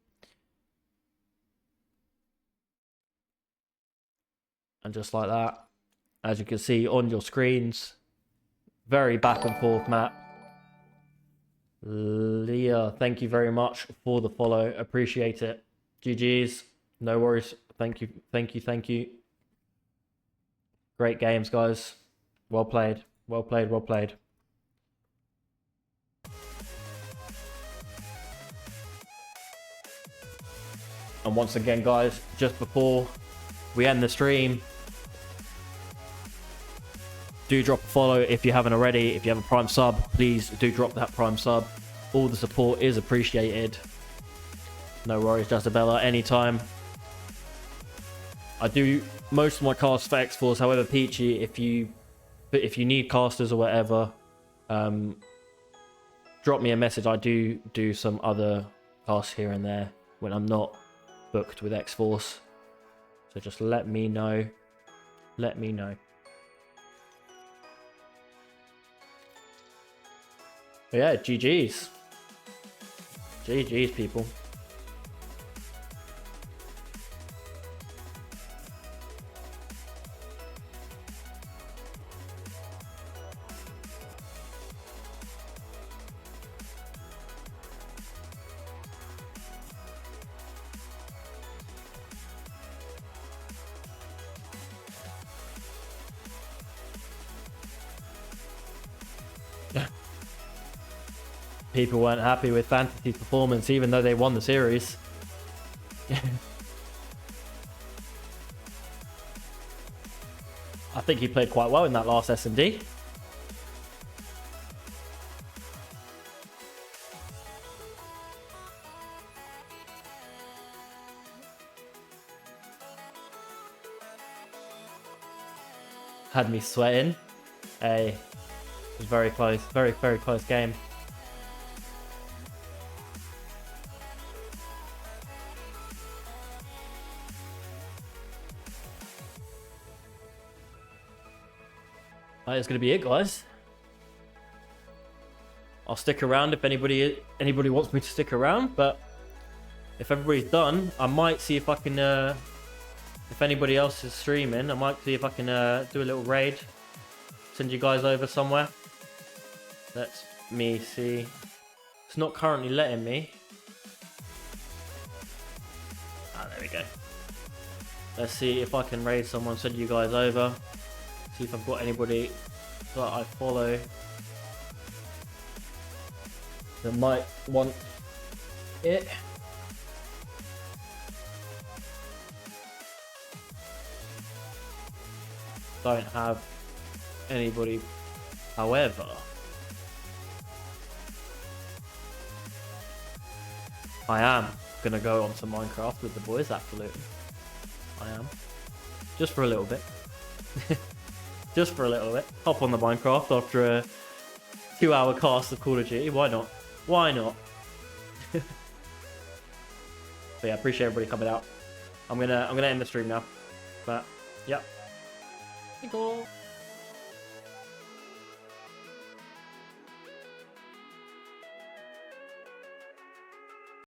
S1: And just like that, as you can see on your screens, very back and forth map. Leah, thank you very much for the follow. Appreciate it. GG's. No worries. Thank you. Great games, guys. Well played. Well played. And once again, guys, just before we end the stream, do drop a follow if you haven't already. If you have a Prime sub, please do drop that Prime sub. All the support is appreciated. No worries, Jasabella, anytime. I do most of my casts for X-Force. However, Peachy, if you need casters or whatever, drop me a message. I do some other casts here and there when I'm not booked with X-Force. So just let me know. Let me know. But yeah, GG's. GG's, people. People weren't happy with Fantasy's performance, even though they won the series. I think he played quite well in that last S&D. Had me sweating. Hey, it was very close. Very, very close game. That is going to be it, guys. I'll stick around if anybody wants me to stick around, but if everybody's done, I might see if I can, if anybody else is streaming, I might see if I can do a little raid. Send you guys over somewhere. Let me see. It's not currently letting me. Ah, there we go. Let's see if I can raid someone, send you guys over. See if I've got anybody that I follow that might want it. Don't have anybody, however, I am gonna go onto Minecraft with the boys, absolutely. I am. Just for a little bit. Just for a little bit. Hop on the Minecraft after a 2-hour cast of Call of Duty. Why not? Why not? But yeah, appreciate everybody coming out. I'm gonna end the stream now. But yeah. Cool.